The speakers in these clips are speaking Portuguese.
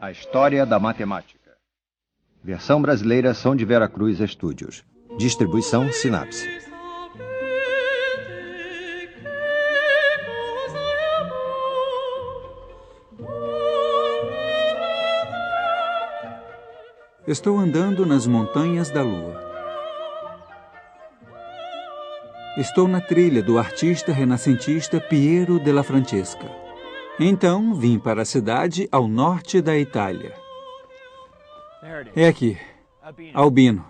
A História da Matemática. Versão brasileira São de Vera Cruz Estúdios. Distribuição Sinapse. Estou andando nas montanhas da Lua. Estou na trilha do artista renascentista Piero della Francesca. Então, vim para a cidade ao norte da Itália. É aqui, Albino.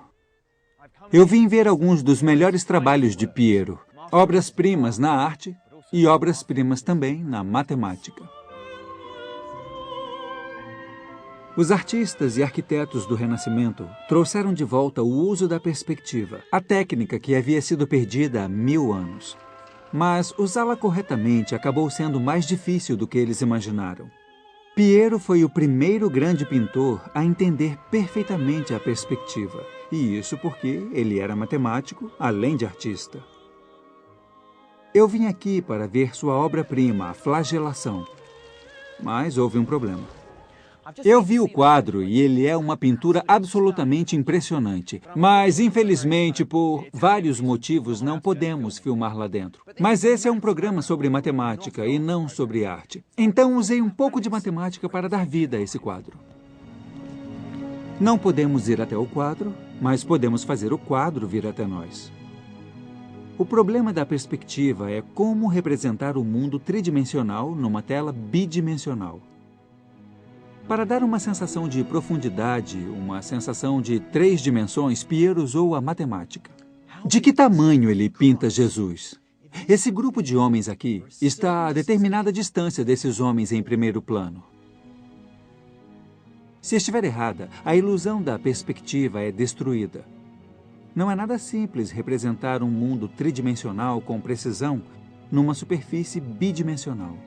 Eu vim ver alguns dos melhores trabalhos de Piero, obras-primas na arte e obras-primas também na matemática. Os artistas e arquitetos do Renascimento trouxeram de volta o uso da perspectiva, a técnica que havia sido perdida há 1000 anos. Mas usá-la corretamente acabou sendo mais difícil do que eles imaginaram. Piero foi o primeiro grande pintor a entender perfeitamente a perspectiva, e isso porque ele era matemático, além de artista. Eu vim aqui para ver sua obra-prima, a Flagelação, mas houve um problema. Eu vi o quadro e ele é uma pintura absolutamente impressionante. Mas, infelizmente, por vários motivos, não podemos filmar lá dentro. Mas esse é um programa sobre matemática e não sobre arte. Então, usei um pouco de matemática para dar vida a esse quadro. Não podemos ir até o quadro, mas podemos fazer o quadro vir até nós. O problema da perspectiva é como representar o mundo tridimensional numa tela bidimensional. Para dar uma sensação de profundidade, uma sensação de 3 dimensões, Piero usou a matemática. De que tamanho ele pinta Jesus? Esse grupo de homens aqui está a determinada distância desses homens em primeiro plano. Se estiver errada, a ilusão da perspectiva é destruída. Não é nada simples representar um mundo tridimensional com precisão numa superfície bidimensional.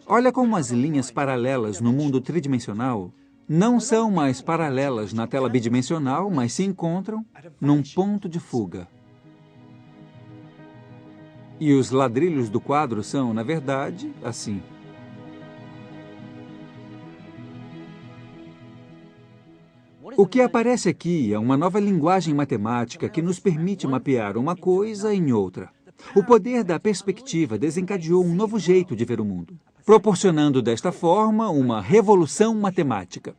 Olha como as linhas paralelas no mundo tridimensional não são mais paralelas na tela bidimensional, mas se encontram num ponto de fuga. E os ladrilhos do quadro são, na verdade, assim. O que aparece aqui é uma nova linguagem matemática que nos permite mapear uma coisa em outra. O poder da perspectiva desencadeou um novo jeito de ver o mundo, proporcionando desta forma uma revolução matemática.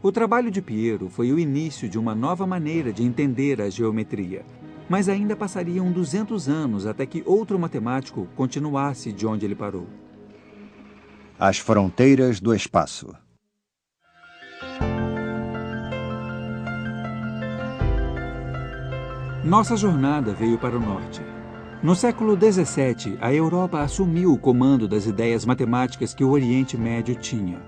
O trabalho de Piero foi o início de uma nova maneira de entender a geometria, mas ainda passariam 200 anos até que outro matemático continuasse de onde ele parou. As fronteiras do espaço. Nossa jornada veio para o norte. No século XVII, a Europa assumiu o comando das ideias matemáticas que o Oriente Médio tinha.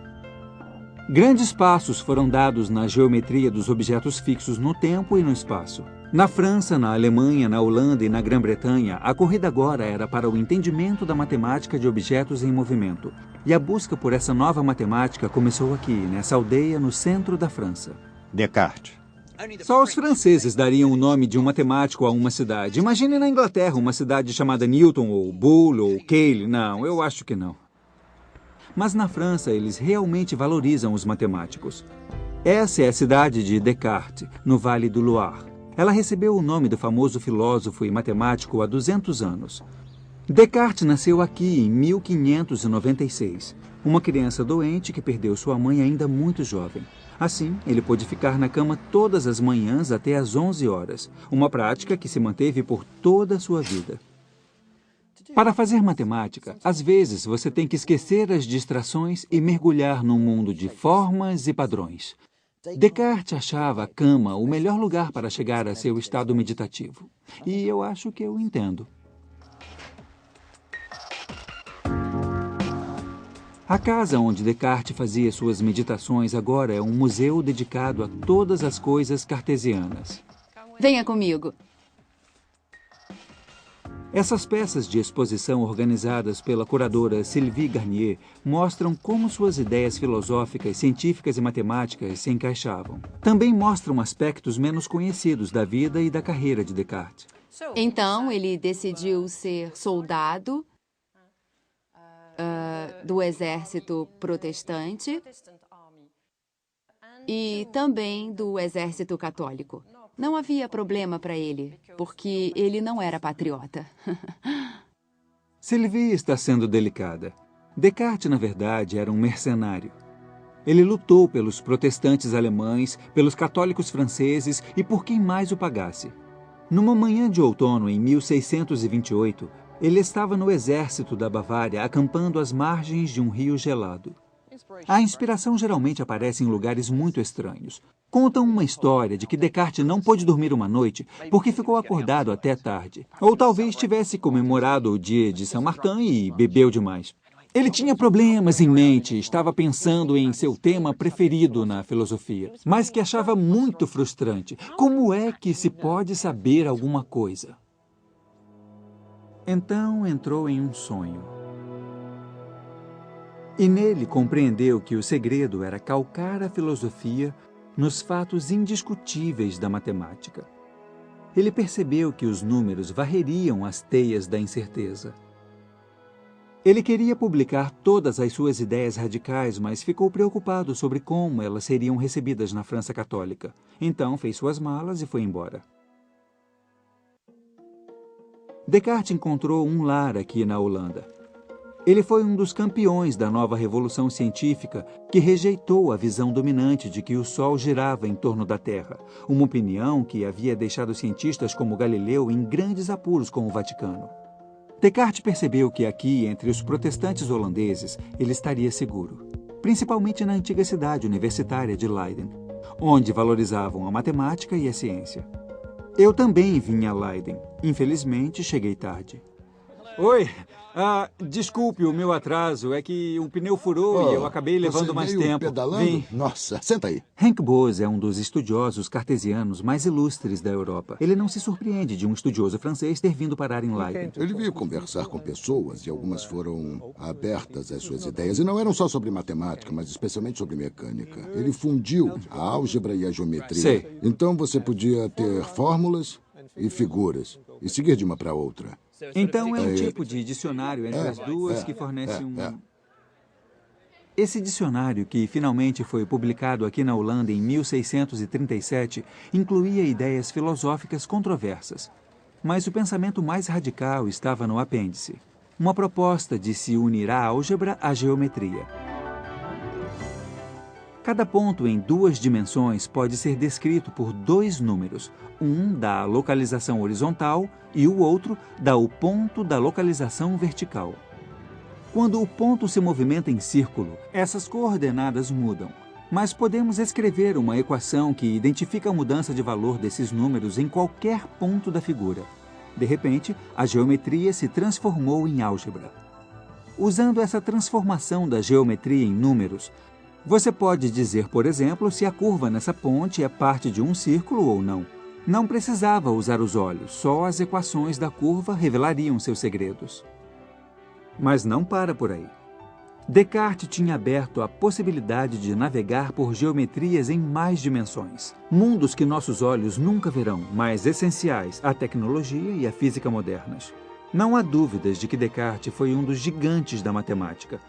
Grandes passos foram dados na geometria dos objetos fixos no tempo e no espaço. Na França, na Alemanha, na Holanda e na Grã-Bretanha, a corrida agora era para o entendimento da matemática de objetos em movimento. E a busca por essa nova matemática começou aqui, nessa aldeia no centro da França. Descartes. Só os franceses dariam o nome de um matemático a uma cidade. Imagine na Inglaterra uma cidade chamada Newton, ou Boole, ou Cayley. Não, eu acho que não. Mas na França, eles realmente valorizam os matemáticos. Essa é a cidade de Descartes, no Vale do Loire. Ela recebeu o nome do famoso filósofo e matemático há 200 anos. Descartes nasceu aqui em 1596, uma criança doente que perdeu sua mãe ainda muito jovem. Assim, ele pôde ficar na cama todas as manhãs até às 11 horas, uma prática que se manteve por toda a sua vida. Para fazer matemática, às vezes você tem que esquecer as distrações e mergulhar num mundo de formas e padrões. Descartes achava a cama o melhor lugar para chegar a seu estado meditativo. E eu acho que eu entendo. A casa onde Descartes fazia suas meditações agora é um museu dedicado a todas as coisas cartesianas. Venha comigo. Essas peças de exposição organizadas pela curadora Sylvie Garnier mostram como suas ideias filosóficas, científicas e matemáticas se encaixavam. Também mostram aspectos menos conhecidos da vida e da carreira de Descartes. Então, ele decidiu ser soldado do exército protestante e também do exército católico. Não havia problema para ele, porque ele não era patriota. Sylvie está sendo delicada. Descartes, na verdade, era um mercenário. Ele lutou pelos protestantes alemães, pelos católicos franceses e por quem mais o pagasse. Numa manhã de outono, em 1628, ele estava no exército da Bavária, acampando às margens de um rio gelado. A inspiração geralmente aparece em lugares muito estranhos. Contam uma história de que Descartes não pôde dormir uma noite porque ficou acordado até tarde. Ou talvez tivesse comemorado o dia de São Martin e bebeu demais. Ele tinha problemas em mente, estava pensando em seu tema preferido na filosofia, mas que achava muito frustrante. Como é que se pode saber alguma coisa? Então entrou em um sonho. E nele compreendeu que o segredo era calcar a filosofia nos fatos indiscutíveis da matemática. Ele percebeu que os números varreriam as teias da incerteza. Ele queria publicar todas as suas ideias radicais, mas ficou preocupado sobre como elas seriam recebidas na França Católica. Então fez suas malas e foi embora. Descartes encontrou um lar aqui na Holanda. Ele foi um dos campeões da nova revolução científica que rejeitou a visão dominante de que o Sol girava em torno da Terra, uma opinião que havia deixado cientistas como Galileu em grandes apuros com o Vaticano. Descartes percebeu que aqui, entre os protestantes holandeses, ele estaria seguro, principalmente na antiga cidade universitária de Leiden, onde valorizavam a matemática e a ciência. Eu também vim a Leiden. Infelizmente, cheguei tarde. Oi! Desculpe o meu atraso, é que o pneu furou e eu acabei levando mais tempo. Pedalando? Nossa, senta aí. Henk Bose é um dos estudiosos cartesianos mais ilustres da Europa. Ele não se surpreende de um estudioso francês ter vindo parar em Leiden. Ele veio conversar com pessoas e algumas foram abertas às suas ideias. E não eram só sobre matemática, mas especialmente sobre mecânica. Ele fundiu a álgebra e a geometria. Sei. Então você podia ter fórmulas e figuras e seguir de uma para outra. Então é um tipo de dicionário entre as duas que fornece Esse dicionário, que finalmente foi publicado aqui na Holanda em 1637, incluía ideias filosóficas controversas. Mas o pensamento mais radical estava no apêndice. Uma proposta de se unir a álgebra à geometria. Cada ponto em duas dimensões pode ser descrito por dois números. Um dá a localização horizontal e o outro dá o ponto da localização vertical. Quando o ponto se movimenta em círculo, essas coordenadas mudam. Mas podemos escrever uma equação que identifica a mudança de valor desses números em qualquer ponto da figura. De repente, a geometria se transformou em álgebra. Usando essa transformação da geometria em números, você pode dizer, por exemplo, se a curva nessa ponte é parte de um círculo ou não. Não precisava usar os olhos, só as equações da curva revelariam seus segredos. Mas não para por aí. Descartes tinha aberto a possibilidade de navegar por geometrias em mais dimensões. Mundos que nossos olhos nunca verão, mas essenciais à tecnologia e à física modernas. Não há dúvidas de que Descartes foi um dos gigantes da matemática.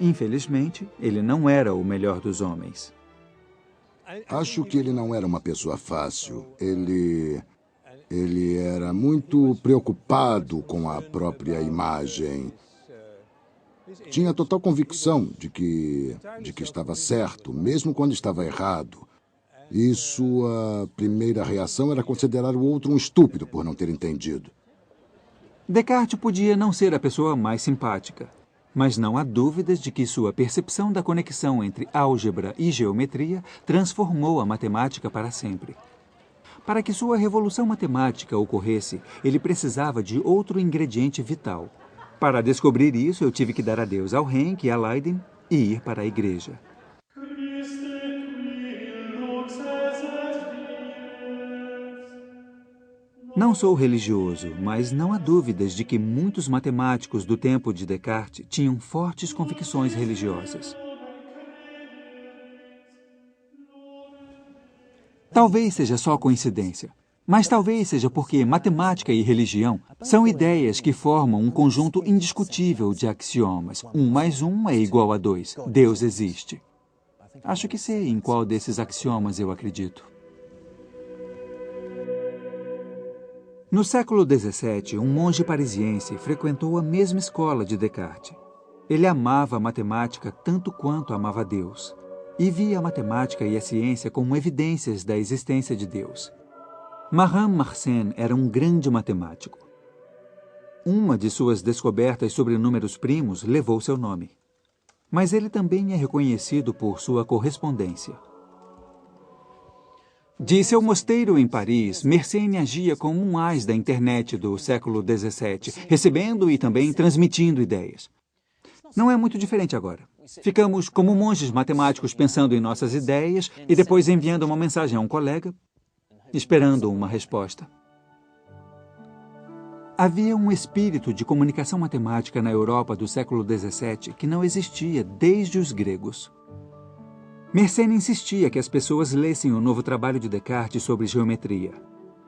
Infelizmente, ele não era o melhor dos homens. Acho que ele não era uma pessoa fácil. Ele era muito preocupado com a própria imagem. Tinha total convicção de que estava certo, mesmo quando estava errado. E sua primeira reação era considerar o outro um estúpido por não ter entendido. Descartes podia não ser a pessoa mais simpática, mas não há dúvidas de que sua percepção da conexão entre álgebra e geometria transformou a matemática para sempre. Para que sua revolução matemática ocorresse, ele precisava de outro ingrediente vital. Para descobrir isso, eu tive que dar adeus ao Henk e a Leiden e ir para a igreja. Não sou religioso, mas não há dúvidas de que muitos matemáticos do tempo de Descartes tinham fortes convicções religiosas. Talvez seja só coincidência, Mas talvez seja porque matemática e religião são ideias que formam um conjunto indiscutível de axiomas. 1 mais 1 é igual a 2. Deus existe. Acho que sei em qual desses axiomas eu acredito. No século XVII, um monge parisiense frequentou a mesma escola de Descartes. Ele amava a matemática tanto quanto amava Deus, e via a matemática e a ciência como evidências da existência de Deus. Marin Mersenne era um grande matemático. Uma de suas descobertas sobre números primos levou seu nome. Mas ele também é reconhecido por sua correspondência. De seu mosteiro em Paris, Mersenne agia como um ás da internet do século XVII, recebendo e também transmitindo ideias. Não é muito diferente agora. Ficamos como monges matemáticos pensando em nossas ideias e depois enviando uma mensagem a um colega, esperando uma resposta. Havia um espírito de comunicação matemática na Europa do século XVII que não existia desde os gregos. Mersenne insistia que as pessoas lessem o novo trabalho de Descartes sobre geometria.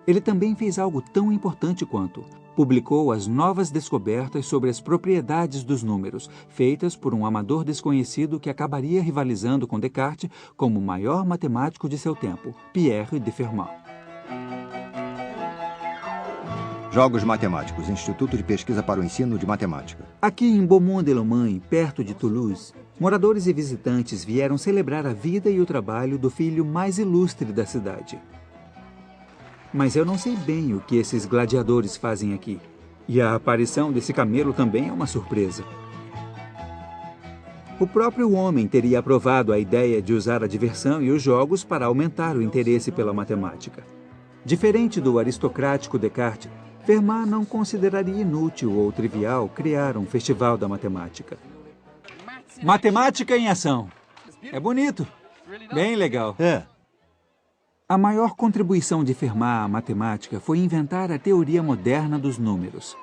Ele também fez algo tão importante quanto publicou as novas descobertas sobre as propriedades dos números, feitas por um amador desconhecido que acabaria rivalizando com Descartes como o maior matemático de seu tempo, Pierre de Fermat. Jogos Matemáticos, Instituto de Pesquisa para o Ensino de Matemática. Aqui em Beaumont-de-Lomagne, perto de Toulouse, moradores e visitantes vieram celebrar a vida e o trabalho do filho mais ilustre da cidade. Mas eu não sei bem o que esses gladiadores fazem aqui. E a aparição desse camelo também é uma surpresa. O próprio homem teria aprovado a ideia de usar a diversão e os jogos para aumentar o interesse pela matemática. Diferente do aristocrático Descartes, Fermat não consideraria inútil ou trivial criar um festival da matemática. Matemática em ação. É bonito. Bem legal. A maior contribuição de Fermat à matemática foi inventar a teoria moderna dos números.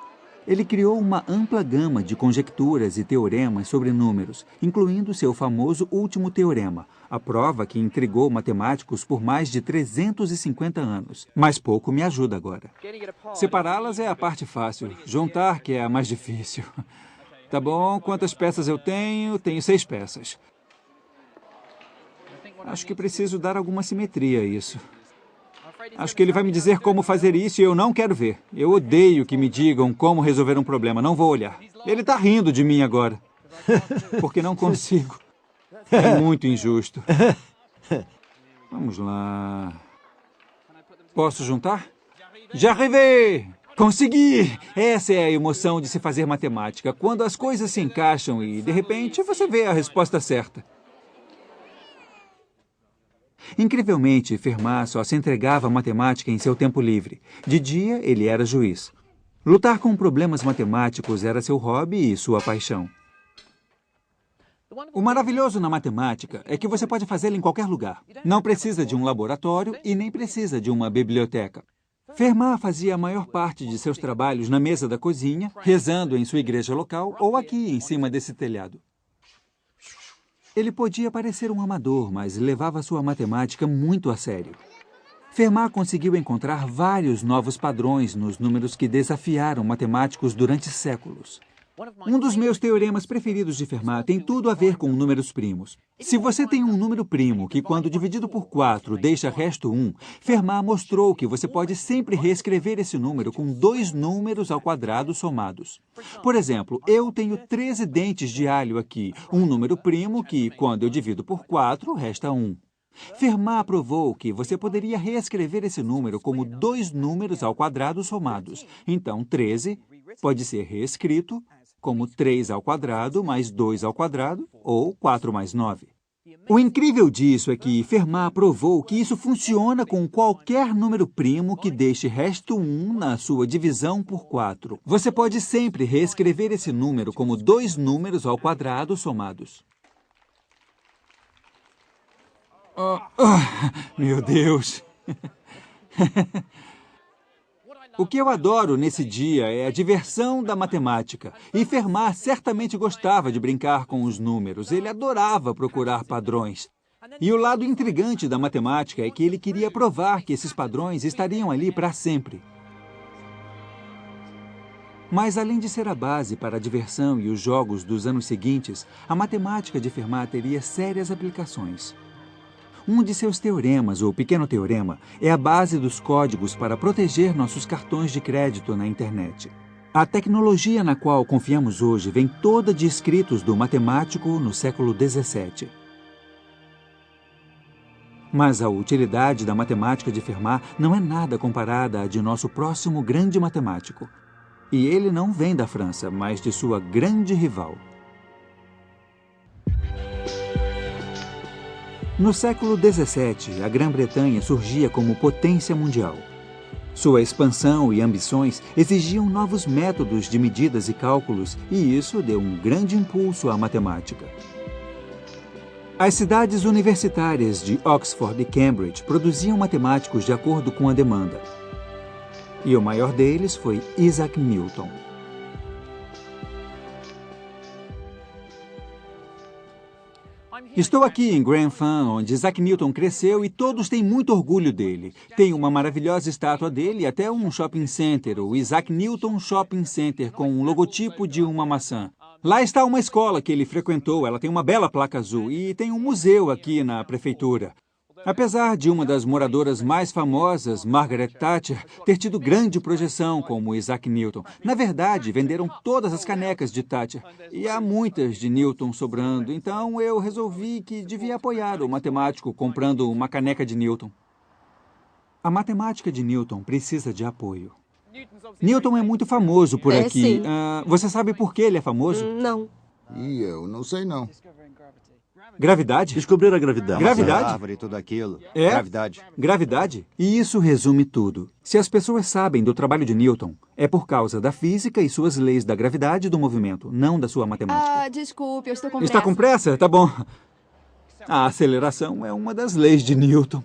Ele criou uma ampla gama de conjecturas e teoremas sobre números, incluindo seu famoso último teorema, a prova que intrigou matemáticos por mais de 350 anos. Mas pouco me ajuda agora. Separá-las é a parte fácil, juntar que é a mais difícil. Tá bom, quantas peças eu tenho? Tenho 6 peças. Acho que preciso dar alguma simetria a isso. Acho que ele vai me dizer como fazer isso e eu não quero ver. Eu odeio que me digam como resolver um problema. Não vou olhar. Ele está rindo de mim agora. Porque não consigo. É muito injusto. Vamos lá. Posso juntar? Já arrivei! Consegui! Essa é a emoção de se fazer matemática. Quando as coisas se encaixam e, de repente, você vê a resposta certa. Incrivelmente, Fermat só se entregava à matemática em seu tempo livre. De dia, ele era juiz. Lutar com problemas matemáticos era seu hobby e sua paixão. O maravilhoso na matemática é que você pode fazê-la em qualquer lugar. Não precisa de um laboratório e nem precisa de uma biblioteca. Fermat fazia a maior parte de seus trabalhos na mesa da cozinha, rezando em sua igreja local ou aqui em cima desse telhado. Ele podia parecer um amador, mas levava sua matemática muito a sério. Fermat conseguiu encontrar vários novos padrões nos números que desafiaram matemáticos durante séculos. Um dos meus teoremas preferidos de Fermat tem tudo a ver com números primos. Se você tem um número primo que, quando dividido por 4, deixa resto 1, Fermat mostrou que você pode sempre reescrever esse número com 2 números ao quadrado somados. Por exemplo, eu tenho 13 dentes de alho aqui, um número primo que, quando eu divido por 4, resta 1. Fermat provou que você poderia reescrever esse número como 2 números ao quadrado somados. Então, 13 pode ser reescrito como 3 ao quadrado mais 2 ao quadrado, ou 4 mais 9. O incrível disso é que Fermat provou que isso funciona com qualquer número primo que deixe resto 1 na sua divisão por 4. Você pode sempre reescrever esse número como 2 números ao quadrado somados. Meu Deus! O que eu adoro nesse dia é a diversão da matemática. E Fermat certamente gostava de brincar com os números. Ele adorava procurar padrões. E o lado intrigante da matemática é que ele queria provar que esses padrões estariam ali para sempre. Mas, além de ser a base para a diversão e os jogos dos anos seguintes, a matemática de Fermat teria sérias aplicações. Um de seus teoremas, o Pequeno Teorema, é a base dos códigos para proteger nossos cartões de crédito na internet. A tecnologia na qual confiamos hoje vem toda de escritos do matemático no século XVII. Mas a utilidade da matemática de Fermat não é nada comparada à de nosso próximo grande matemático. E ele não vem da França, mas de sua grande rival. No século XVII, a Grã-Bretanha surgia como potência mundial. Sua expansão e ambições exigiam novos métodos de medidas e cálculos, e isso deu um grande impulso à matemática. As cidades universitárias de Oxford e Cambridge produziam matemáticos de acordo com a demanda. E o maior deles foi Isaac Newton. Estou aqui em Grantham, onde Isaac Newton cresceu e todos têm muito orgulho dele. Tem uma maravilhosa estátua dele e até um shopping center, o Isaac Newton Shopping Center, com um logotipo de uma maçã. Lá está uma escola que ele frequentou, ela tem uma bela placa azul e tem um museu aqui na prefeitura. Apesar de uma das moradoras mais famosas, Margaret Thatcher, ter tido grande projeção como Isaac Newton, na verdade, venderam todas as canecas de Thatcher e há muitas de Newton sobrando, então eu resolvi que devia apoiar o matemático comprando uma caneca de Newton. A matemática de Newton precisa de apoio. Newton é muito famoso por aqui. Sim. Você sabe por que ele é famoso? Não. E eu não sei, não. Gravidade? Descobrir a gravidade. Gravidade? Árvore e tudo aquilo. É? Gravidade. Gravidade? E isso resume tudo. Se as pessoas sabem do trabalho de Newton, é por causa da física e suas leis da gravidade e do movimento, não da sua matemática. Desculpe, eu estou com Está pressa. com pressa? Tá bom. A aceleração é uma das leis de Newton.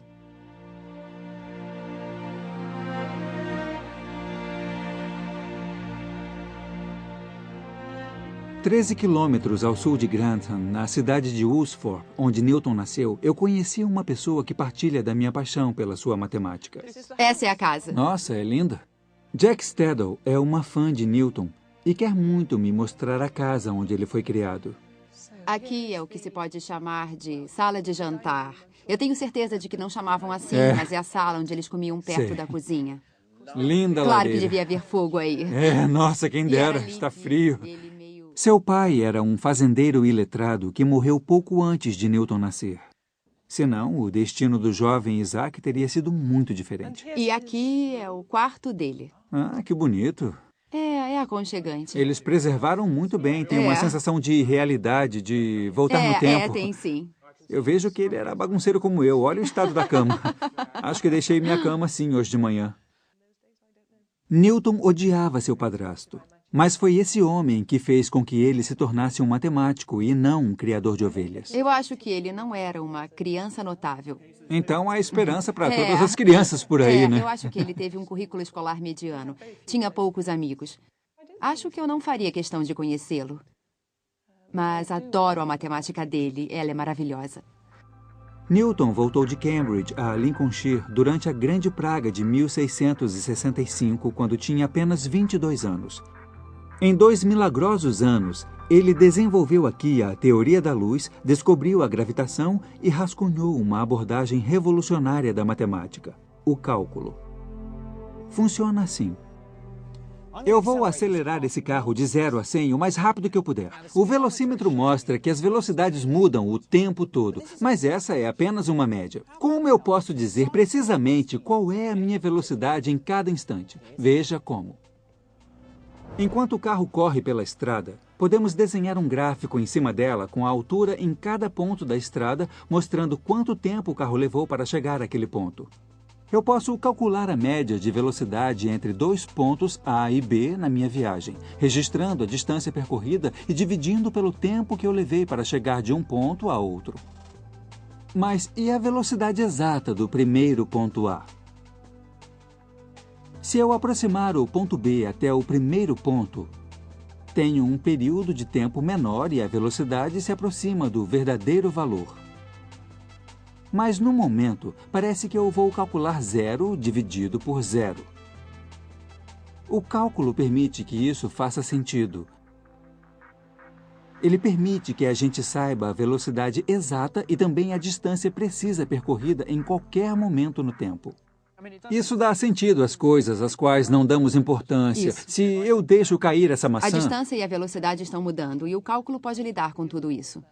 "13 quilômetros ao sul de Grantham, na cidade de Woolsthorpe, onde Newton nasceu, eu conheci uma pessoa que partilha da minha paixão pela sua matemática. Essa é a casa. Nossa, é linda. Jack Stedall é uma fã de Newton e quer muito me mostrar a casa onde ele foi criado. Aqui é o que se pode chamar de sala de jantar. Eu tenho certeza de que não chamavam assim, É. mas é a sala onde eles comiam perto Sei. da cozinha. Linda Claro que lareira. devia haver fogo aí. É, nossa, quem E era dera, limpinho, está frio. ele meio... Seu pai era um fazendeiro iletrado que morreu pouco antes de Newton nascer. Senão, o destino do jovem Isaac teria sido muito diferente. E aqui é o quarto dele. Ah, que bonito. É aconchegante. Eles preservaram muito bem, tem uma É. sensação de realidade, de voltar no tempo. tem sim. Eu vejo que ele era bagunceiro como eu. Olha o estado da cama. Acho que deixei minha cama assim hoje de manhã. Newton odiava seu padrasto. Mas foi esse homem que fez com que ele se tornasse um matemático e não um criador de ovelhas. Eu acho que ele não era uma criança notável. Então há esperança para É. todas as crianças por aí, né? Eu acho que ele teve um currículo escolar mediano. Tinha poucos amigos. Acho que eu não faria questão de conhecê-lo. Mas adoro a matemática dele. Ela é maravilhosa. Newton voltou de Cambridge a Lincolnshire durante a Grande Praga de 1665, quando tinha apenas 22 anos. Em 2 milagrosos anos, ele desenvolveu aqui a teoria da luz, descobriu a gravitação e rascunhou uma abordagem revolucionária da matemática, o cálculo. Funciona assim. Eu vou acelerar esse carro de 0 a 100 o mais rápido que eu puder. O velocímetro mostra que as velocidades mudam o tempo todo, mas essa é apenas uma média. Como eu posso dizer precisamente qual é a minha velocidade em cada instante? Veja como. Enquanto o carro corre pela estrada, podemos desenhar um gráfico em cima dela com a altura em cada ponto da estrada, mostrando quanto tempo o carro levou para chegar àquele ponto. Eu posso calcular a média de velocidade entre 2 pontos A e B na minha viagem, registrando a distância percorrida e dividindo pelo tempo que eu levei para chegar de um ponto a outro. Mas e a velocidade exata do primeiro ponto A? Se eu aproximar o ponto B até o primeiro ponto, tenho um período de tempo menor e a velocidade se aproxima do verdadeiro valor. Mas no momento, parece que eu vou calcular 0 dividido por 0. O cálculo permite que isso faça sentido. Ele permite que a gente saiba a velocidade exata e também a distância precisa percorrida em qualquer momento no tempo. Isso dá sentido às coisas às quais não damos importância. Isso. Se eu deixo cair essa A maçã, distância e a velocidade estão mudando e o cálculo pode lidar com tudo isso.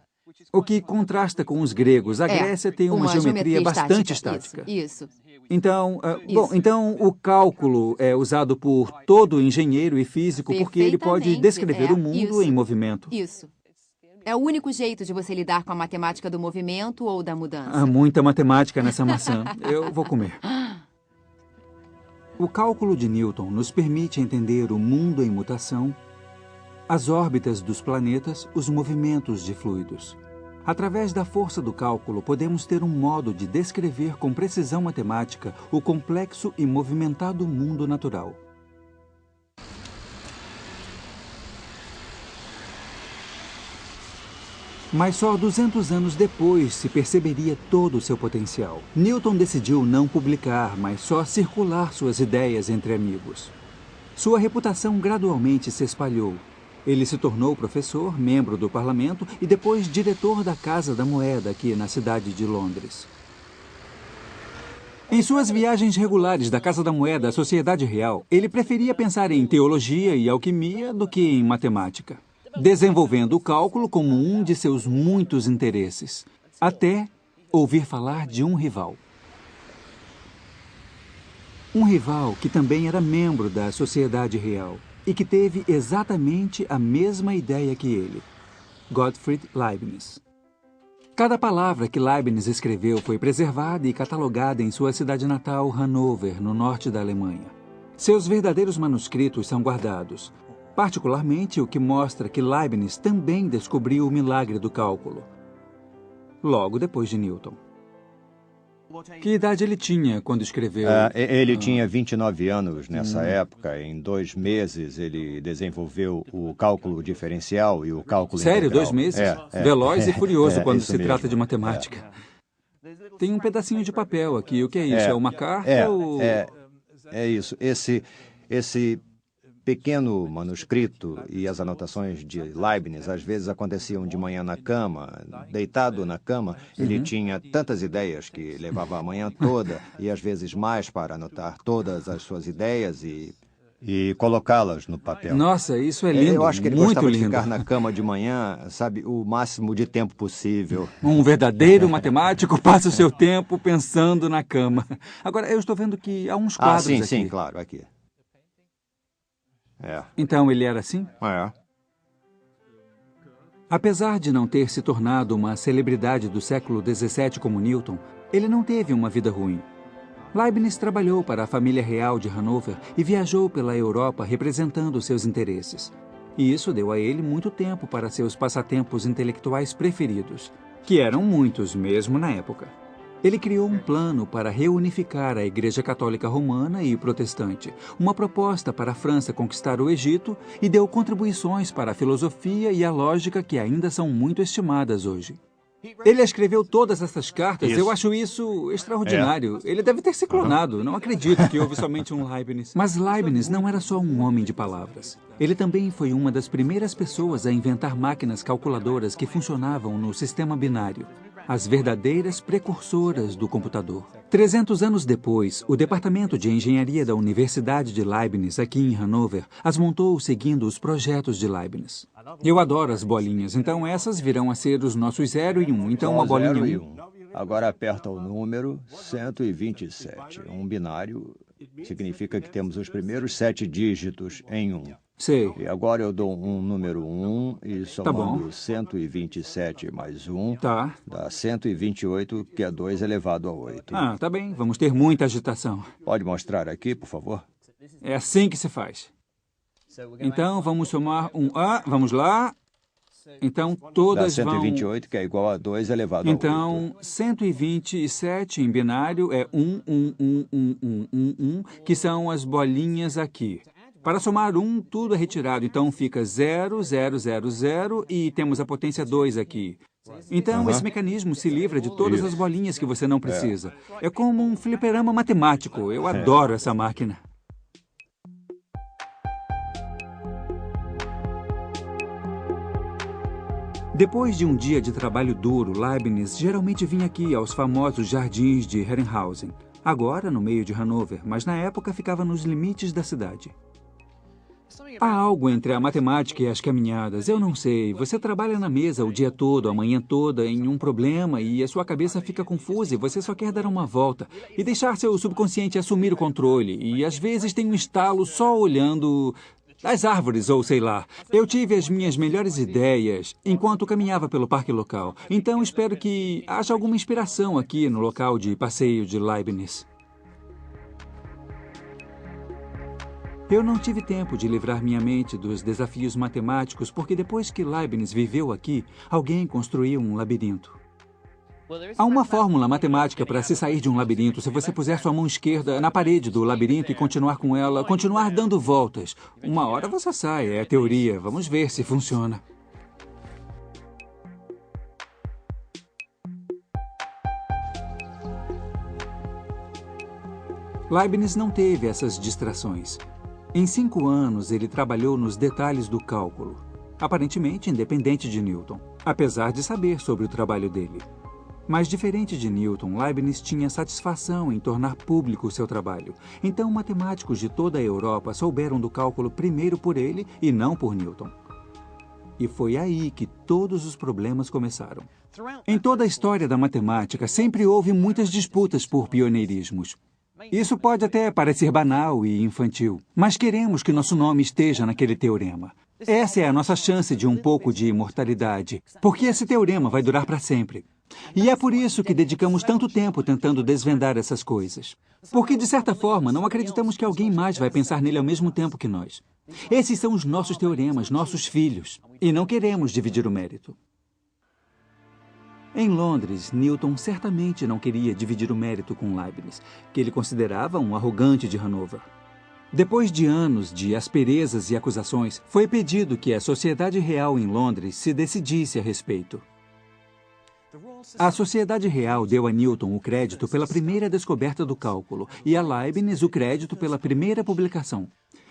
o que contrasta com os gregos, a Grécia tem uma geometria bastante estática. Isso. Então, Isso. então o cálculo é usado por todo engenheiro e físico porque ele pode Perfeitamente, descrever o mundo isso. em movimento. Isso. É o único jeito de você lidar com a matemática do movimento ou da mudança. Há muita matemática nessa maçã. Eu vou comer. O cálculo de Newton nos permite entender o mundo em mutação, as órbitas dos planetas, os movimentos de fluidos. Através da força do cálculo, podemos ter um modo de descrever com precisão matemática o complexo e movimentado mundo natural. Mas só 200 anos depois se perceberia todo o seu potencial. Newton decidiu não publicar, mas só circular suas ideias entre amigos. Sua reputação gradualmente se espalhou. Ele se tornou professor, membro do parlamento e depois diretor da Casa da Moeda aqui na cidade de Londres. Em suas viagens regulares da Casa da Moeda à Sociedade Real, ele preferia pensar em teologia e alquimia do que em matemática, desenvolvendo o cálculo como um de seus muitos interesses, até ouvir falar de um rival. Um rival que também era membro da Sociedade Real e que teve exatamente a mesma ideia que ele, Gottfried Leibniz. Cada palavra que Leibniz escreveu foi preservada e catalogada em sua cidade natal, Hannover, no norte da Alemanha. Seus verdadeiros manuscritos são guardados, particularmente o que mostra que Leibniz também descobriu o milagre do cálculo, logo depois de Newton. Que idade ele tinha quando escreveu? Ele tinha 29 anos nessa época. Em 2 meses, ele desenvolveu o cálculo diferencial e o cálculo Sério? integral. 2 meses? Veloz e furioso quando isso se mesmo. trata de matemática. Tem um pedacinho de papel aqui. O que é isso? É uma carta ou... É isso. Esse pequeno manuscrito e as anotações de Leibniz às vezes aconteciam de manhã na cama, deitado na cama. Ele tinha tantas ideias que levava a manhã toda e às vezes mais para anotar todas as suas ideias e colocá-las no papel. Nossa, isso é lindo. Eu acho que ele muito gostava lindo. de ficar na cama de manhã, sabe, o máximo de tempo possível. Um verdadeiro matemático passa o seu tempo pensando na cama. Agora, eu estou vendo que há uns quadros aqui. Sim, claro, aqui. Então ele era assim? Apesar de não ter se tornado uma celebridade do século XVII como Newton, ele não teve uma vida ruim. Leibniz trabalhou para a família real de Hannover e viajou pela Europa representando seus interesses. E isso deu a ele muito tempo para seus passatempos intelectuais preferidos, que eram muitos mesmo na época. Ele criou um plano para reunificar a Igreja Católica Romana e Protestante, uma proposta para a França conquistar o Egito e deu contribuições para a filosofia e a lógica que ainda são muito estimadas hoje. Ele escreveu todas essas cartas. Eu acho isso extraordinário. Ele deve ter se clonado. Não acredito que houve somente um Leibniz. Mas Leibniz não era só um homem de palavras. Ele também foi uma das primeiras pessoas a inventar máquinas calculadoras que funcionavam no sistema binário, as verdadeiras precursoras do computador. 300 anos depois, o Departamento de Engenharia da Universidade de Leibniz, aqui em Hannover, as montou seguindo os projetos de Leibniz. Eu adoro as bolinhas, então essas virão a ser os nossos 0 e 1. Então, uma bolinha 0 e 1. Agora aperta o número 127. Um binário significa que temos os primeiros 7 dígitos em 1. Sei. E agora eu dou um número 1 e somando bom. 127 mais 1 Tá. dá 128, que é 2 elevado a 8. Ah, tá bem. Vamos ter muita agitação. Pode mostrar aqui, por favor? É assim que se faz. Então, vamos somar um A. Vamos lá. Então, Dá todas 128, que é igual a 2 elevado a 8. Então, 127 em binário é 1, 1, 1, 1, 1, 1, 1, que são as bolinhas aqui. Para somar 1, tudo é retirado. Então, fica 0, 0, 0, 0 e temos a potência 2 aqui. Então, esse mecanismo se livra de todas as bolinhas que você não precisa. É como um fliperama matemático. Eu adoro essa máquina. Depois de um dia de trabalho duro, Leibniz geralmente vinha aqui aos famosos jardins de Herrenhausen. Agora no meio de Hanover, mas na época ficava nos limites da cidade. Há algo entre a matemática e as caminhadas, eu não sei. Você trabalha na mesa o dia todo, a manhã toda, em um problema e a sua cabeça fica confusa e você só quer dar uma volta e deixar seu subconsciente assumir o controle. E às vezes tem um estalo só olhando as árvores ou sei lá. Eu tive as minhas melhores ideias enquanto caminhava pelo parque local. Então espero que haja alguma inspiração aqui no local de passeio de Leibniz. Eu não tive tempo de livrar minha mente dos desafios matemáticos porque depois que Leibniz viveu aqui, alguém construiu um labirinto. Há uma fórmula matemática para se sair de um labirinto se você puser sua mão esquerda na parede do labirinto e continuar com ela, continuar dando voltas. Uma hora você sai, é a teoria. Vamos ver se funciona. Leibniz não teve essas distrações. Em 5 anos, ele trabalhou nos detalhes do cálculo, aparentemente independente de Newton, apesar de saber sobre o trabalho dele. Mas diferente de Newton, Leibniz tinha satisfação em tornar público o seu trabalho. Então, matemáticos de toda a Europa souberam do cálculo primeiro por ele e não por Newton. E foi aí que todos os problemas começaram. Em toda a história da matemática, sempre houve muitas disputas por pioneirismos. Isso pode até parecer banal e infantil, mas queremos que nosso nome esteja naquele teorema. Essa é a nossa chance de um pouco de imortalidade, porque esse teorema vai durar para sempre. E é por isso que dedicamos tanto tempo tentando desvendar essas coisas. Porque, de certa forma, não acreditamos que alguém mais vai pensar nele ao mesmo tempo que nós. Esses são os nossos teoremas, nossos filhos, e não queremos dividir o mérito. Em Londres, Newton certamente não queria dividir o mérito com Leibniz, que ele considerava um arrogante de Hanover. Depois de anos de asperezas e acusações, foi pedido que a Sociedade Real em Londres se decidisse a respeito. A Sociedade Real deu a Newton o crédito pela primeira descoberta do cálculo e a Leibniz o crédito pela primeira publicação.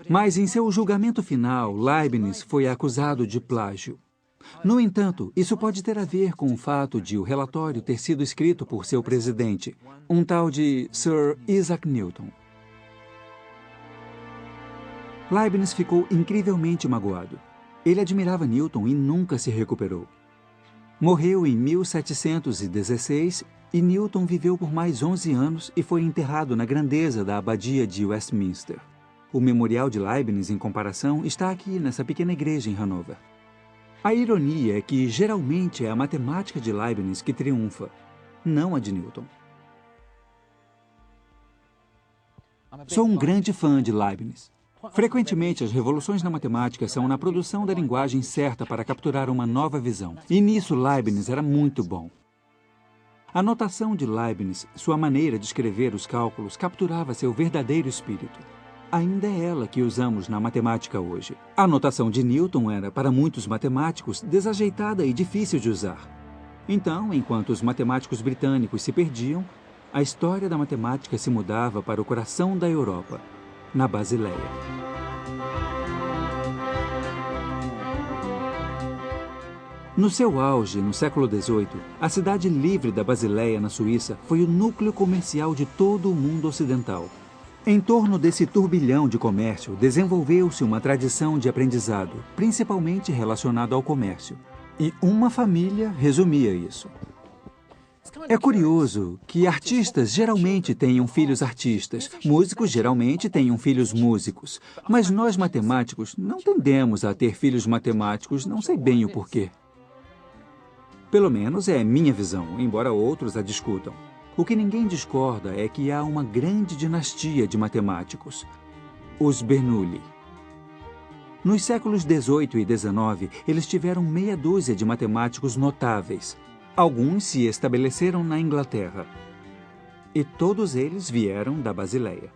Mas em seu julgamento final, Leibniz foi acusado de plágio. No entanto, isso pode ter a ver com o fato de o relatório ter sido escrito por seu presidente, um tal de Sir Isaac Newton. Leibniz ficou incrivelmente magoado. Ele admirava Newton e nunca se recuperou. Morreu em 1716 e Newton viveu por mais 11 anos e foi enterrado na grandeza da abadia de Westminster. O memorial de Leibniz, em comparação, está aqui nessa pequena igreja em Hanover. A ironia é que, geralmente, é a matemática de Leibniz que triunfa, não a de Newton. Sou um grande fã de Leibniz. Frequentemente, as revoluções na matemática são na produção da linguagem certa para capturar uma nova visão. E nisso, Leibniz era muito bom. A notação de Leibniz, sua maneira de escrever os cálculos, capturava seu verdadeiro espírito. Ainda é ela que usamos na matemática hoje. A notação de Newton era, para muitos matemáticos, desajeitada e difícil de usar. Então, enquanto os matemáticos britânicos se perdiam, a história da matemática se mudava para o coração da Europa, na Basileia. No seu auge, no século XVIII, a cidade livre da Basileia, na Suíça, foi o núcleo comercial de todo o mundo ocidental. Em torno desse turbilhão de comércio, desenvolveu-se uma tradição de aprendizado, principalmente relacionado ao comércio. E uma família resumia isso. É curioso que artistas geralmente tenham filhos artistas, músicos geralmente tenham filhos músicos, mas nós matemáticos não tendemos a ter filhos matemáticos, não sei bem o porquê. Pelo menos é minha visão, embora outros a discutam. O que ninguém discorda é que há uma grande dinastia de matemáticos, os Bernoulli. Nos séculos XVIII e XIX, eles tiveram meia dúzia de matemáticos notáveis. Alguns se estabeleceram na Inglaterra. E todos eles vieram da Basileia.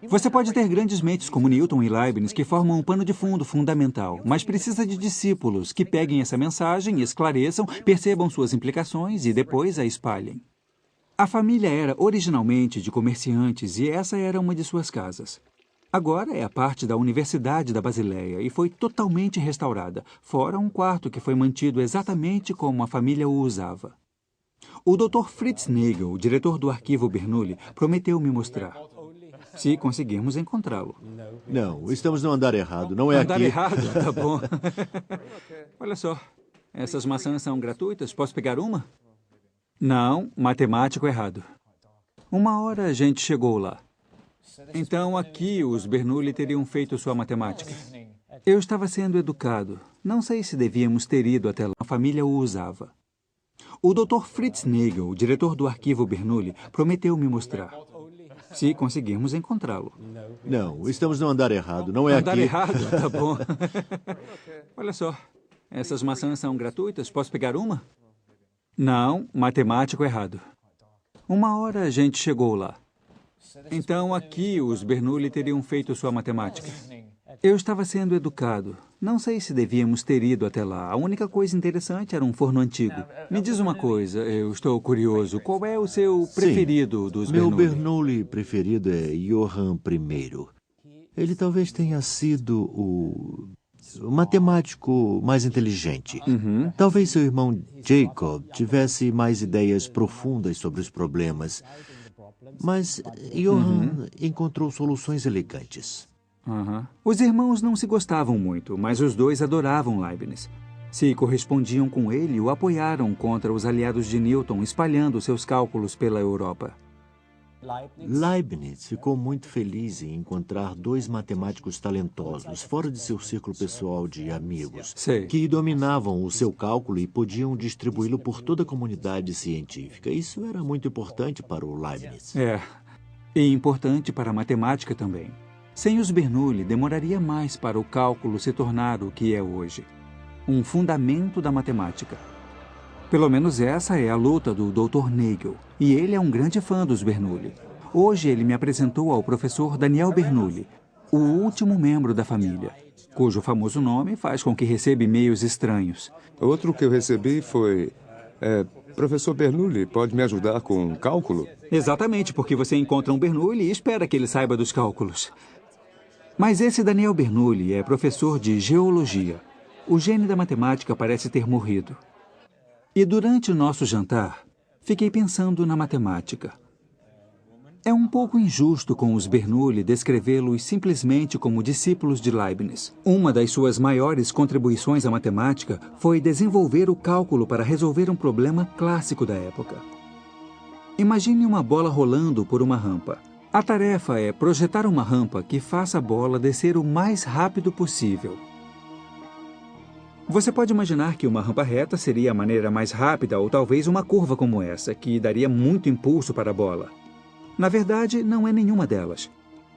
Você pode ter grandes mentes como Newton e Leibniz que formam um pano de fundo fundamental, mas precisa de discípulos que peguem essa mensagem, esclareçam, percebam suas implicações e depois a espalhem. A família era originalmente de comerciantes e essa era uma de suas casas. Agora é a parte da Universidade da Basileia e foi totalmente restaurada, fora um quarto que foi mantido exatamente como a família o usava. O Dr. Fritz Nagel, diretor do arquivo Bernoulli, prometeu me mostrar. Se conseguirmos encontrá-lo. Não, estamos no andar errado, não é Andar aqui. errado? Tá bom. Olha só, essas maçãs são gratuitas? Posso pegar uma? Não, matemático errado. Uma hora a gente chegou lá. Então aqui os Bernoulli teriam feito sua matemática. Eu estava sendo educado. Não sei se devíamos ter ido até lá. A família o usava. O Dr. Fritz Nagel, diretor do arquivo Bernoulli, prometeu me mostrar. Se conseguirmos encontrá-lo. Não, estamos no andar errado, não é Andar aqui. errado? Tá bom. Olha só, essas maçãs são gratuitas? Posso pegar uma? Não, matemático errado. Uma hora a gente chegou lá. Então aqui os Bernoulli teriam feito sua matemática. Eu estava sendo educado. Não sei se devíamos ter ido até lá. A única coisa interessante era um forno antigo. Me diz uma coisa, eu estou curioso. Qual é o seu preferido dos Meu Bernoulli? Bernoulli preferido é Johann I. Ele talvez tenha sido o matemático mais inteligente. Talvez seu irmão Jacob tivesse mais ideias profundas sobre os problemas. Mas Johann encontrou soluções elegantes. Os irmãos não se gostavam muito, mas os dois adoravam Leibniz. Se correspondiam com ele, o apoiaram contra os aliados de Newton, espalhando seus cálculos pela Europa. Leibniz ficou muito feliz em encontrar dois matemáticos talentosos, fora de seu círculo pessoal de amigos, Sei. que dominavam o seu cálculo e podiam distribuí-lo por toda a comunidade científica. Isso era muito importante para o Leibniz. E importante para a matemática também. Sem os Bernoulli, demoraria mais para o cálculo se tornar o que é hoje. Um fundamento da matemática. Pelo menos essa é a luta do Dr. Nagel, e ele é um grande fã dos Bernoulli. Hoje ele me apresentou ao professor Daniel Bernoulli, o último membro da família, cujo famoso nome faz com que receba e-mails estranhos. Outro que eu recebi foi... Professor Bernoulli, pode me ajudar com cálculo? Exatamente, porque você encontra um Bernoulli e espera que ele saiba dos cálculos. Mas esse Daniel Bernoulli é professor de geologia. O gênio da matemática parece ter morrido. E durante o nosso jantar, fiquei pensando na matemática. É um pouco injusto com os Bernoulli descrevê-los simplesmente como discípulos de Leibniz. Uma das suas maiores contribuições à matemática foi desenvolver o cálculo para resolver um problema clássico da época. Imagine uma bola rolando por uma rampa. A tarefa é projetar uma rampa que faça a bola descer o mais rápido possível. Você pode imaginar que uma rampa reta seria a maneira mais rápida ou talvez uma curva como essa, que daria muito impulso para a bola. Na verdade, não é nenhuma delas.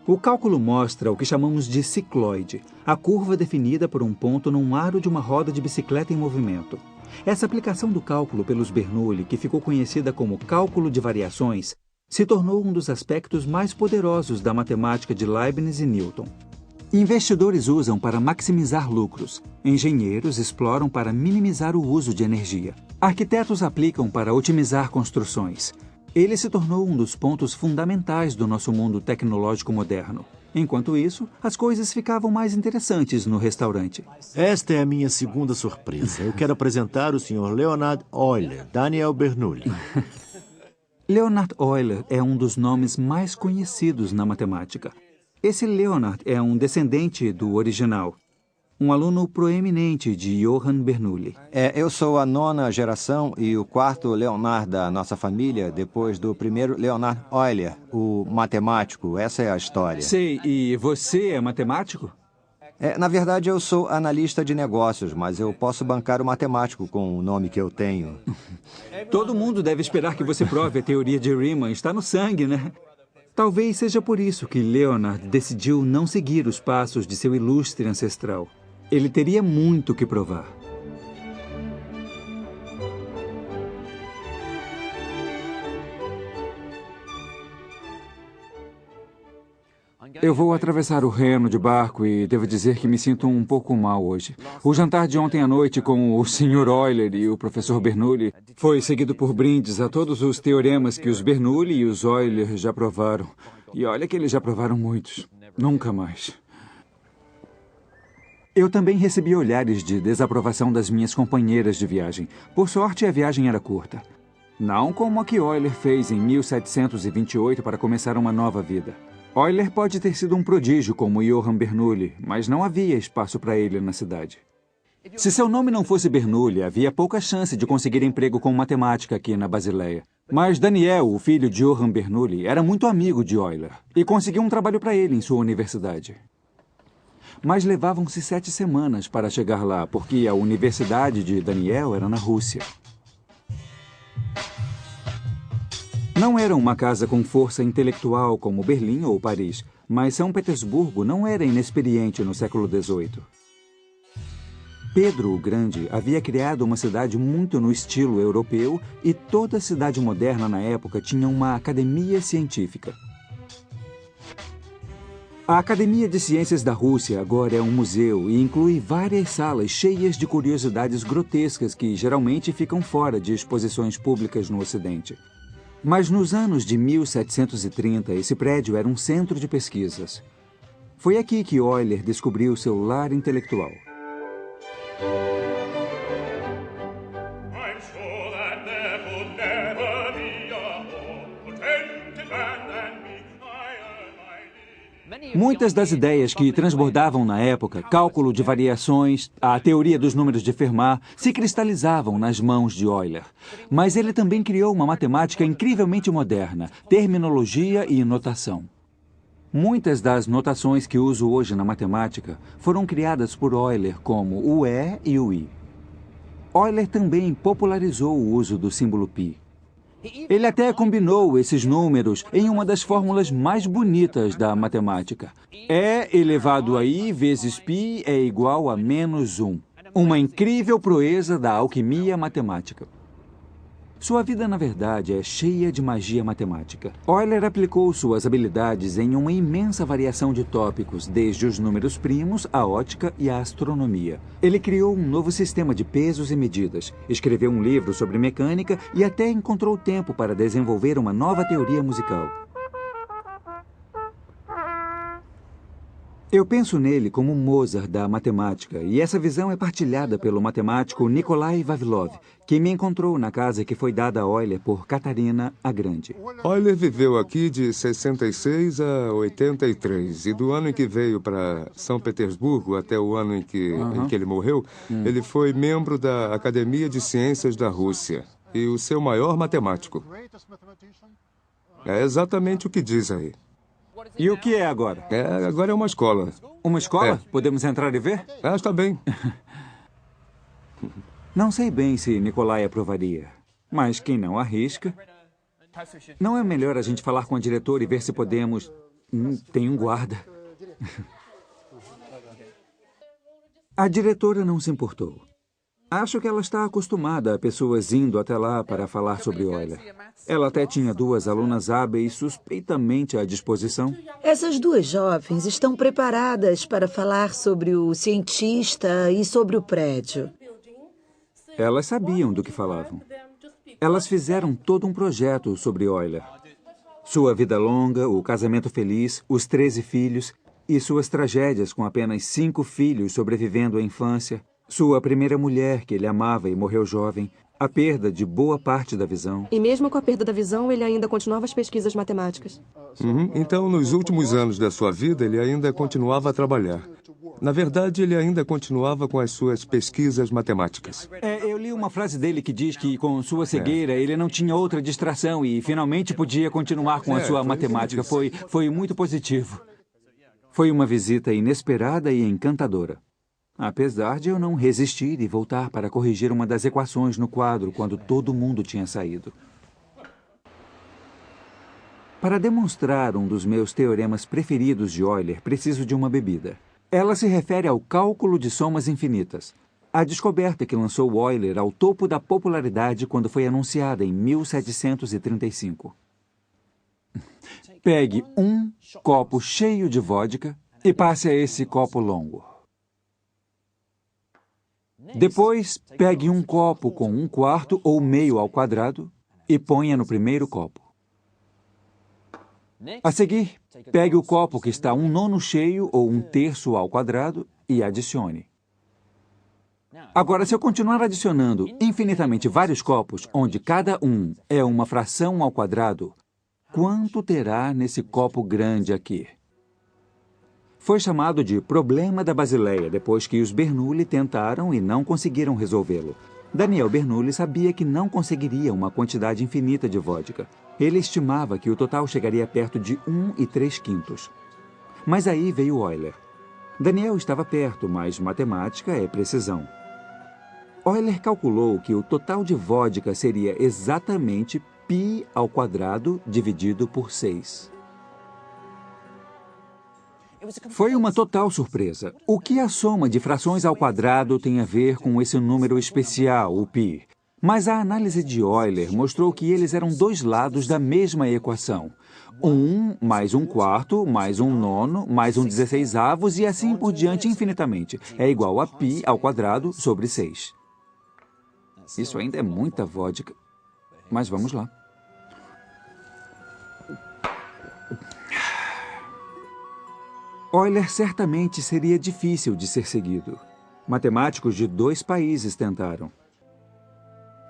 O cálculo mostra o que chamamos de cicloide, a curva definida por um ponto num aro de uma roda de bicicleta em movimento. Essa aplicação do cálculo pelos Bernoulli, que ficou conhecida como cálculo de variações, se tornou um dos aspectos mais poderosos da matemática de Leibniz e Newton. Investidores usam para maximizar lucros. Engenheiros exploram para minimizar o uso de energia. Arquitetos aplicam para otimizar construções. Ele se tornou um dos pontos fundamentais do nosso mundo tecnológico moderno. Enquanto isso, as coisas ficavam mais interessantes no restaurante. Esta é a minha segunda surpresa. Eu quero apresentar o Sr. Leonhard Euler, Daniel Bernoulli. Leonhard Euler é um dos nomes mais conhecidos na matemática. Esse Leonhard é um descendente do original, um aluno proeminente de Johann Bernoulli. Eu sou a 9ª geração e o 4º Leonhard da nossa família, depois do primeiro Leonhard Euler, o matemático. Essa é a história. Sei, e você é matemático? Na verdade, eu sou analista de negócios, mas eu posso bancar o matemático com o nome que eu tenho. Todo mundo deve esperar que você prove a teoria de Riemann. Está no sangue, né? Talvez seja por isso que Leonhard decidiu não seguir os passos de seu ilustre ancestral. Ele teria muito que provar. Eu vou atravessar o Reno de barco e devo dizer que me sinto um pouco mal hoje. O jantar de ontem à noite com o Sr. Euler e o professor Bernoulli foi seguido por brindes a todos os teoremas que os Bernoulli e os Euler já provaram. E olha que eles já provaram muitos. Nunca mais. Eu também recebi olhares de desaprovação das minhas companheiras de viagem. Por sorte, a viagem era curta. Não como a que Euler fez em 1728 para começar uma nova vida. Euler pode ter sido um prodígio como Johann Bernoulli, mas não havia espaço para ele na cidade. Se seu nome não fosse Bernoulli, havia pouca chance de conseguir emprego com matemática aqui na Basileia. Mas Daniel, o filho de Johann Bernoulli, era muito amigo de Euler e conseguiu um trabalho para ele em sua universidade. Mas levavam-se 7 semanas para chegar lá, porque a universidade de Daniel era na Rússia. Não era uma casa com força intelectual como Berlim ou Paris, mas São Petersburgo não era inexperiente no século XVIII. Pedro o Grande havia criado uma cidade muito no estilo europeu e toda cidade moderna na época tinha uma academia científica. A Academia de Ciências da Rússia agora é um museu e inclui várias salas cheias de curiosidades grotescas que geralmente ficam fora de exposições públicas no Ocidente. Mas nos anos de 1730, esse prédio era um centro de pesquisas. Foi aqui que Euler descobriu seu lar intelectual. Muitas das ideias que transbordavam na época, cálculo de variações, a teoria dos números de Fermat, se cristalizavam nas mãos de Euler. Mas ele também criou uma matemática incrivelmente moderna, terminologia e notação. Muitas das notações que uso hoje na matemática foram criadas por Euler, como o E e o I. Euler também popularizou o uso do símbolo π. Ele até combinou esses números em uma das fórmulas mais bonitas da matemática. E elevado a I vezes π é igual a -1. Uma incrível proeza da alquimia matemática. Sua vida, na verdade, é cheia de magia matemática. Euler aplicou suas habilidades em uma imensa variação de tópicos, desde os números primos, a ótica e a astronomia. Ele criou um novo sistema de pesos e medidas, escreveu um livro sobre mecânica e até encontrou tempo para desenvolver uma nova teoria musical. Eu penso nele como um Mozart da matemática, e essa visão é partilhada pelo matemático Nikolai Vavilov, que me encontrou na casa que foi dada a Euler por Catarina a Grande. Euler viveu aqui de 66 a 83, e do ano em que veio para São Petersburgo até o ano em que ele morreu, ele foi membro da Academia de Ciências da Rússia, e o seu maior matemático. É exatamente o que diz aí. E o que é agora? Agora é uma escola. Uma escola? É. Podemos entrar e ver? Está bem. Não sei bem se Nikolai aprovaria, mas quem não arrisca... Não é melhor a gente falar com a diretora e ver se podemos... Tem um guarda. A diretora não se importou. Acho que ela está acostumada a pessoas indo até lá para falar sobre Euler. Ela até tinha 2 alunas hábeis suspeitamente à disposição. Essas 2 jovens estão preparadas para falar sobre o cientista e sobre o prédio. Elas sabiam do que falavam. Elas fizeram todo um projeto sobre Euler. Sua vida longa, o casamento feliz, os 13 filhos e suas tragédias com apenas 5 filhos sobrevivendo à infância. Sua primeira mulher, que ele amava e morreu jovem, a perda de boa parte da visão. E mesmo com a perda da visão, ele ainda continuava as pesquisas matemáticas. Então, nos últimos anos da sua vida, ele ainda continuava a trabalhar. Na verdade, ele ainda continuava com as suas pesquisas matemáticas. Eu li uma frase dele que diz que, com sua cegueira, ele não tinha outra distração e finalmente podia continuar com a sua matemática. Foi muito positivo. Foi uma visita inesperada e encantadora. Apesar de eu não resistir e voltar para corrigir uma das equações no quadro quando todo mundo tinha saído. Para demonstrar um dos meus teoremas preferidos de Euler, preciso de uma bebida. Ela se refere ao cálculo de somas infinitas, a descoberta que lançou Euler ao topo da popularidade quando foi anunciada em 1735. Pegue um copo cheio de vodka e passe a esse copo longo. Depois, pegue um copo com 1/4 ou meio ao quadrado e ponha no primeiro copo. A seguir, pegue o copo que está 1/9 cheio ou 1/3 ao quadrado e adicione. Agora, se eu continuar adicionando infinitamente vários copos, onde cada um é uma fração ao quadrado, quanto terá nesse copo grande aqui? Foi chamado de problema da Basileia, depois que os Bernoulli tentaram e não conseguiram resolvê-lo. Daniel Bernoulli sabia que não conseguiria uma quantidade infinita de vodka. Ele estimava que o total chegaria perto de 1 3/5. Mas aí veio Euler. Daniel estava perto, mas matemática é precisão. Euler calculou que o total de vodka seria exatamente π² dividido por 6. Foi uma total surpresa. O que a soma de frações ao quadrado tem a ver com esse número especial, o π? Mas a análise de Euler mostrou que eles eram dois lados da mesma equação. 1 mais 1/4 mais 1/9 mais 1/16 e assim por diante infinitamente. É igual a π² sobre 6. Isso ainda é muita vodka. Mas vamos lá. Euler certamente seria difícil de ser seguido. Matemáticos de 2 países tentaram.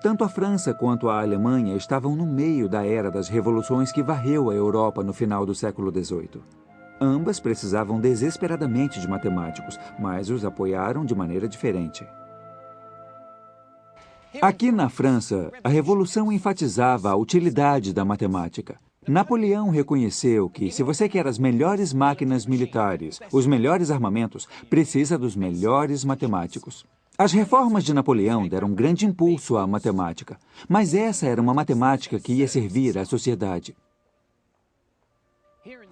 Tanto a França quanto a Alemanha estavam no meio da era das revoluções que varreu a Europa no final do século XVIII. Ambas precisavam desesperadamente de matemáticos, mas os apoiaram de maneira diferente. Aqui na França, a Revolução enfatizava a utilidade da matemática. Napoleão reconheceu que, se você quer as melhores máquinas militares, os melhores armamentos, precisa dos melhores matemáticos. As reformas de Napoleão deram um grande impulso à matemática, mas essa era uma matemática que ia servir à sociedade.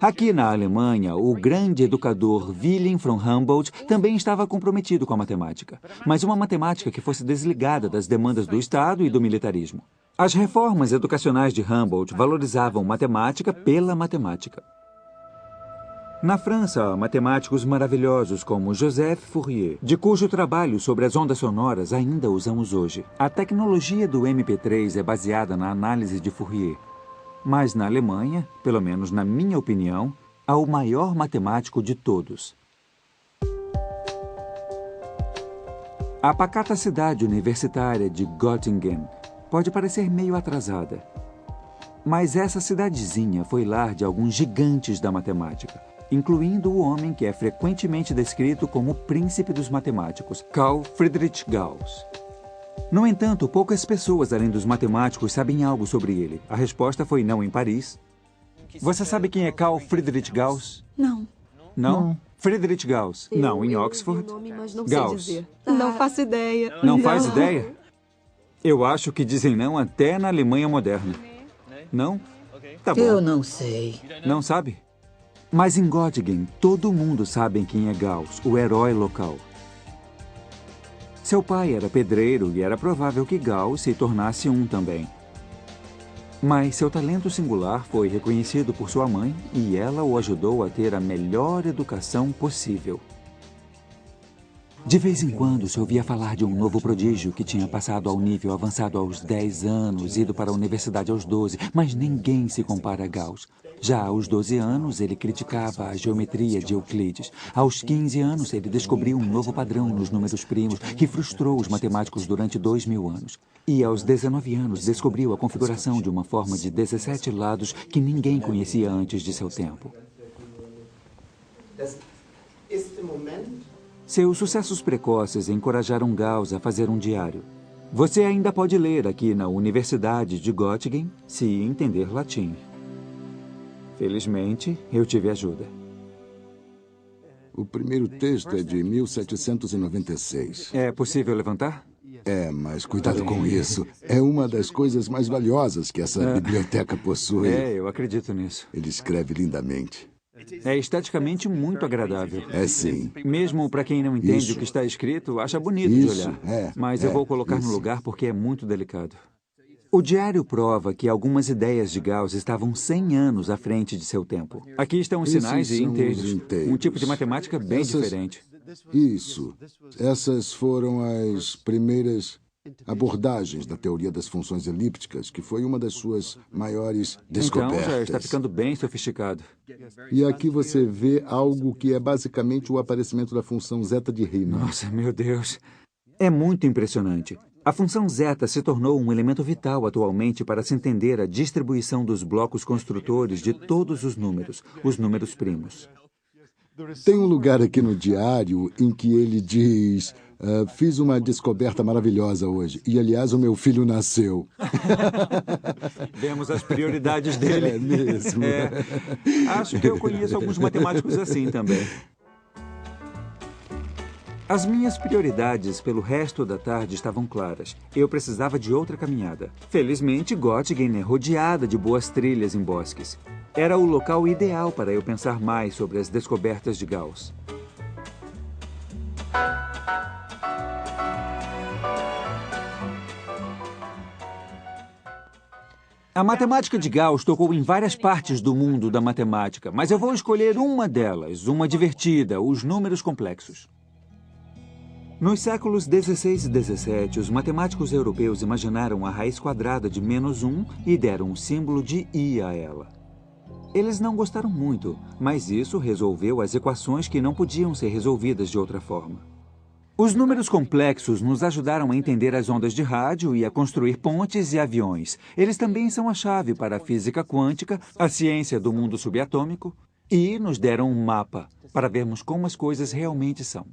Aqui na Alemanha, o grande educador Wilhelm von Humboldt também estava comprometido com a matemática, mas uma matemática que fosse desligada das demandas do Estado e do militarismo. As reformas educacionais de Humboldt valorizavam matemática pela matemática. Na França, há matemáticos maravilhosos como Joseph Fourier, de cujo trabalho sobre as ondas sonoras ainda usamos hoje. A tecnologia do MP3 é baseada na análise de Fourier. Mas na Alemanha, pelo menos na minha opinião, há o maior matemático de todos. A pacata cidade universitária de Göttingen pode parecer meio atrasada. Mas essa cidadezinha foi lar de alguns gigantes da matemática, incluindo o homem que é frequentemente descrito como o príncipe dos matemáticos, Carl Friedrich Gauss. No entanto, poucas pessoas além dos matemáticos sabem algo sobre ele. A resposta foi não em Paris. Você sabe quem é Carl Friedrich Gauss? Não. Não? Friedrich Gauss. Não, em Oxford. Gauss. Não faço ideia. Não faz ideia? Eu acho que dizem não até na Alemanha moderna. Não? Tá bom. Eu não sei. Não sabe? Mas em Göttingen, todo mundo sabe quem é Gauss, o herói local. Seu pai era pedreiro e era provável que Gauss se tornasse um também. Mas seu talento singular foi reconhecido por sua mãe e ela o ajudou a ter a melhor educação possível. De vez em quando se ouvia falar de um novo prodígio que tinha passado ao nível avançado aos 10 anos, ido para a universidade aos 12, mas ninguém se compara a Gauss. Já aos 12 anos, ele criticava a geometria de Euclides. Aos 15 anos, ele descobriu um novo padrão nos números primos que frustrou os matemáticos durante 2000 anos. E aos 19 anos, descobriu a configuração de uma forma de 17 lados que ninguém conhecia antes de seu tempo. Seus sucessos precoces encorajaram Gauss a fazer um diário. Você ainda pode ler aqui na Universidade de Göttingen, se entender latim. Felizmente, eu tive ajuda. O primeiro texto é de 1796. É possível levantar? É, mas cuidado com isso. É uma das coisas mais valiosas que essa biblioteca possui. Eu acredito nisso. Ele escreve lindamente. É esteticamente muito agradável. É sim. Mesmo para quem não entende o que está escrito, acha bonito de olhar. Mas eu vou colocar no lugar porque é muito delicado. O diário prova que algumas ideias de Gauss estavam 100 anos à frente de seu tempo. Aqui estão os sinais e inteiros. Um tipo de matemática bem diferente. Isso. Essas foram as primeiras abordagens da teoria das funções elípticas, que foi uma das suas maiores descobertas. Então já está ficando bem sofisticado. E aqui você vê algo que é basicamente o aparecimento da função zeta de Riemann. Nossa, meu Deus. É muito impressionante. A função zeta se tornou um elemento vital atualmente para se entender a distribuição dos blocos construtores de todos os números primos. Tem um lugar aqui no diário em que ele diz: fiz uma descoberta maravilhosa hoje. E, aliás, o meu filho nasceu. Vemos as prioridades dele. É mesmo. Acho que eu conheço alguns matemáticos assim também. As minhas prioridades pelo resto da tarde estavam claras. Eu precisava de outra caminhada. Felizmente, Göttingen é rodeada de boas trilhas em bosques. Era o local ideal para eu pensar mais sobre as descobertas de Gauss. A matemática de Gauss tocou em várias partes do mundo da matemática, mas eu vou escolher uma delas, uma divertida, os números complexos. Nos séculos XVI e XVII, os matemáticos europeus imaginaram a raiz quadrada de -1 e deram o símbolo de I a ela. Eles não gostaram muito, mas isso resolveu as equações que não podiam ser resolvidas de outra forma. Os números complexos nos ajudaram a entender as ondas de rádio e a construir pontes e aviões. Eles também são a chave para a física quântica, a ciência do mundo subatômico, e nos deram um mapa para vermos como as coisas realmente são.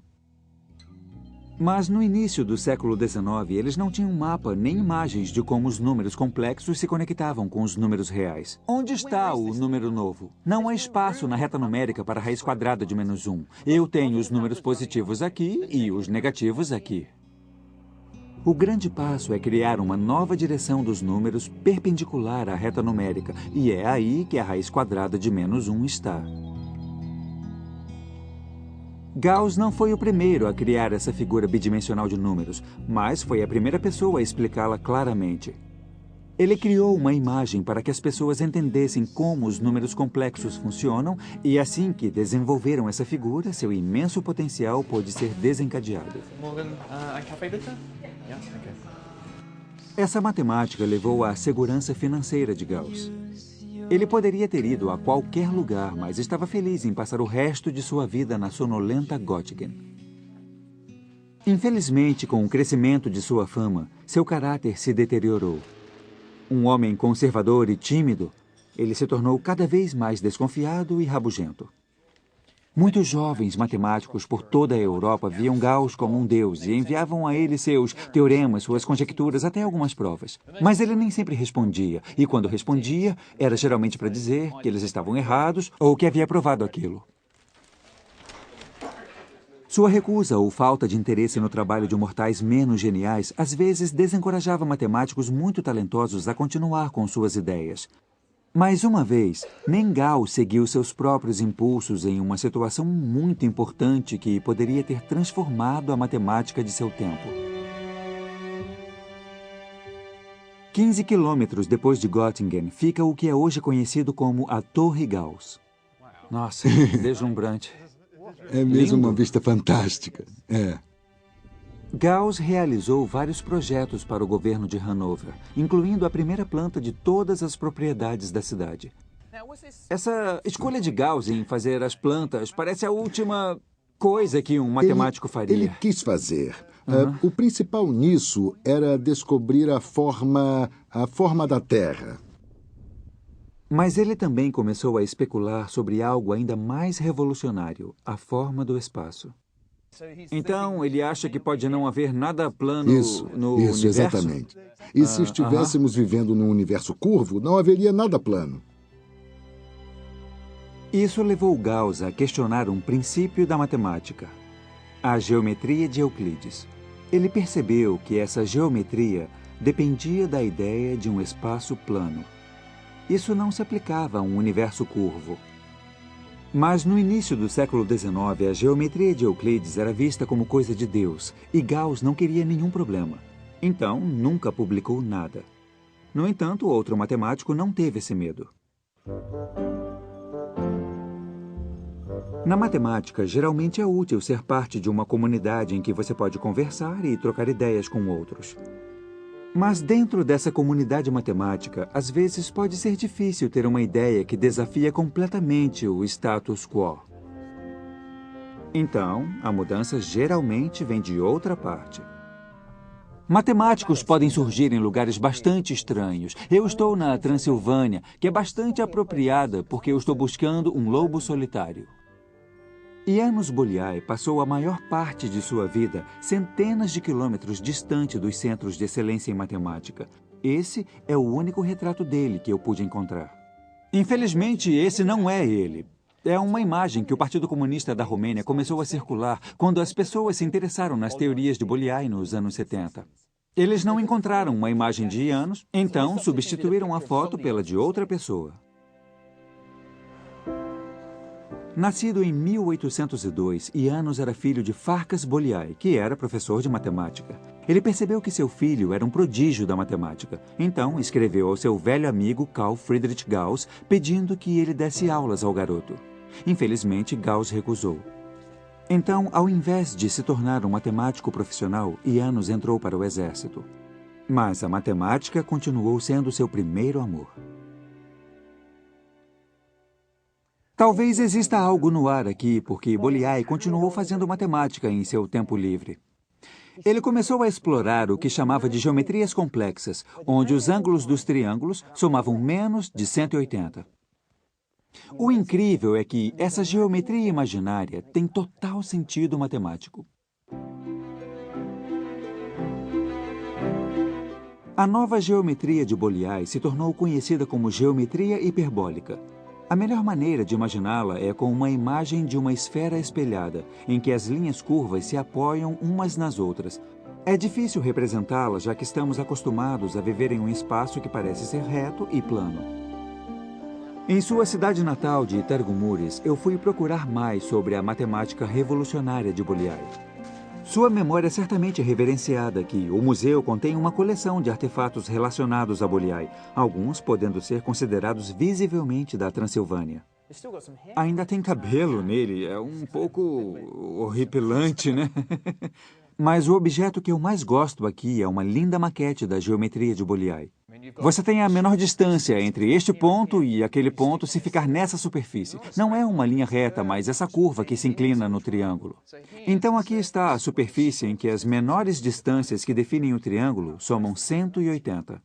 Mas no início do século XIX, eles não tinham mapa nem imagens de como os números complexos se conectavam com os números reais. Onde está o número novo? Não há espaço na reta numérica para a raiz quadrada de -1. Eu tenho os números positivos aqui e os negativos aqui. O grande passo é criar uma nova direção dos números perpendicular à reta numérica, e é aí que a raiz quadrada de -1 está. Gauss não foi o primeiro a criar essa figura bidimensional de números, mas foi a primeira pessoa a explicá-la claramente. Ele criou uma imagem para que as pessoas entendessem como os números complexos funcionam, e assim que desenvolveram essa figura, seu imenso potencial pôde ser desencadeado. Essa matemática levou à segurança financeira de Gauss. Ele poderia ter ido a qualquer lugar, mas estava feliz em passar o resto de sua vida na sonolenta Göttingen. Infelizmente, com o crescimento de sua fama, seu caráter se deteriorou. Um homem conservador e tímido, ele se tornou cada vez mais desconfiado e rabugento. Muitos jovens matemáticos por toda a Europa viam Gauss como um deus e enviavam a ele seus teoremas, suas conjecturas, até algumas provas. Mas ele nem sempre respondia, e quando respondia, era geralmente para dizer que eles estavam errados ou que havia provado aquilo. Sua recusa ou falta de interesse no trabalho de mortais menos geniais às vezes desencorajava matemáticos muito talentosos a continuar com suas ideias. Mas uma vez, nem Gauss seguiu seus próprios impulsos em uma situação muito importante que poderia ter transformado a matemática de seu tempo. 15 quilômetros depois de Göttingen fica o que é hoje conhecido como a Torre Gauss. Nossa, deslumbrante. É mesmo Lindo. uma vista fantástica. É. Gauss realizou vários projetos para o governo de Hanover, incluindo a primeira planta de todas as propriedades da cidade. Essa escolha de Gauss em fazer as plantas parece a última coisa que um matemático faria. Ele quis fazer. O principal nisso era descobrir a forma da Terra. Mas ele também começou a especular sobre algo ainda mais revolucionário, a forma do espaço. Então, ele acha que pode não haver nada plano no universo? Exatamente. E se estivéssemos vivendo num universo curvo, não haveria nada plano. Isso levou Gauss a questionar um princípio da matemática, a geometria de Euclides. Ele percebeu que essa geometria dependia da ideia de um espaço plano. Isso não se aplicava a um universo curvo. Mas no início do século XIX, a geometria de Euclides era vista como coisa de Deus, e Gauss não queria nenhum problema. Então, nunca publicou nada. No entanto, outro matemático não teve esse medo. Na matemática, geralmente é útil ser parte de uma comunidade em que você pode conversar e trocar ideias com outros. Mas dentro dessa comunidade matemática, às vezes pode ser difícil ter uma ideia que desafia completamente o status quo. Então, a mudança geralmente vem de outra parte. Matemáticos podem surgir em lugares bastante estranhos. Eu estou na Transilvânia, que é bastante apropriada porque eu estou buscando um lobo solitário. János Bolyai passou a maior parte de sua vida centenas de quilômetros distante dos centros de excelência em matemática. Esse é o único retrato dele que eu pude encontrar. Infelizmente, esse não é ele. É uma imagem que o Partido Comunista da Romênia começou a circular quando as pessoas se interessaram nas teorias de Bolyai nos anos 70. Eles não encontraram uma imagem de János, então substituíram a foto pela de outra pessoa. Nascido em 1802, János era filho de Farkas Bolyai, que era professor de matemática. Ele percebeu que seu filho era um prodígio da matemática. Então, escreveu ao seu velho amigo Carl Friedrich Gauss, pedindo que ele desse aulas ao garoto. Infelizmente, Gauss recusou. Então, ao invés de se tornar um matemático profissional, János entrou para o exército. Mas a matemática continuou sendo seu primeiro amor. Talvez exista algo no ar aqui, porque Bolyai continuou fazendo matemática em seu tempo livre. Ele começou a explorar o que chamava de geometrias complexas, onde os ângulos dos triângulos somavam menos de 180. O incrível é que essa geometria imaginária tem total sentido matemático. A nova geometria de Bolyai se tornou conhecida como geometria hiperbólica. A melhor maneira de imaginá-la é com uma imagem de uma esfera espelhada, em que as linhas curvas se apoiam umas nas outras. É difícil representá-la, já que estamos acostumados a viver em um espaço que parece ser reto e plano. Em sua cidade natal de Targumures, eu fui procurar mais sobre a matemática revolucionária de Bolyai. Sua memória é certamente reverenciada aqui. O museu contém uma coleção de artefatos relacionados a Bolyai, alguns podendo ser considerados visivelmente da Transilvânia. Ainda tem cabelo nele, é um pouco horripilante, né? Mas o objeto que eu mais gosto aqui é uma linda maquete da geometria de Bolyai. Você tem a menor distância entre este ponto e aquele ponto se ficar nessa superfície. Não é uma linha reta, mas essa curva que se inclina no triângulo. Então aqui está a superfície em que as menores distâncias que definem o triângulo somam 180.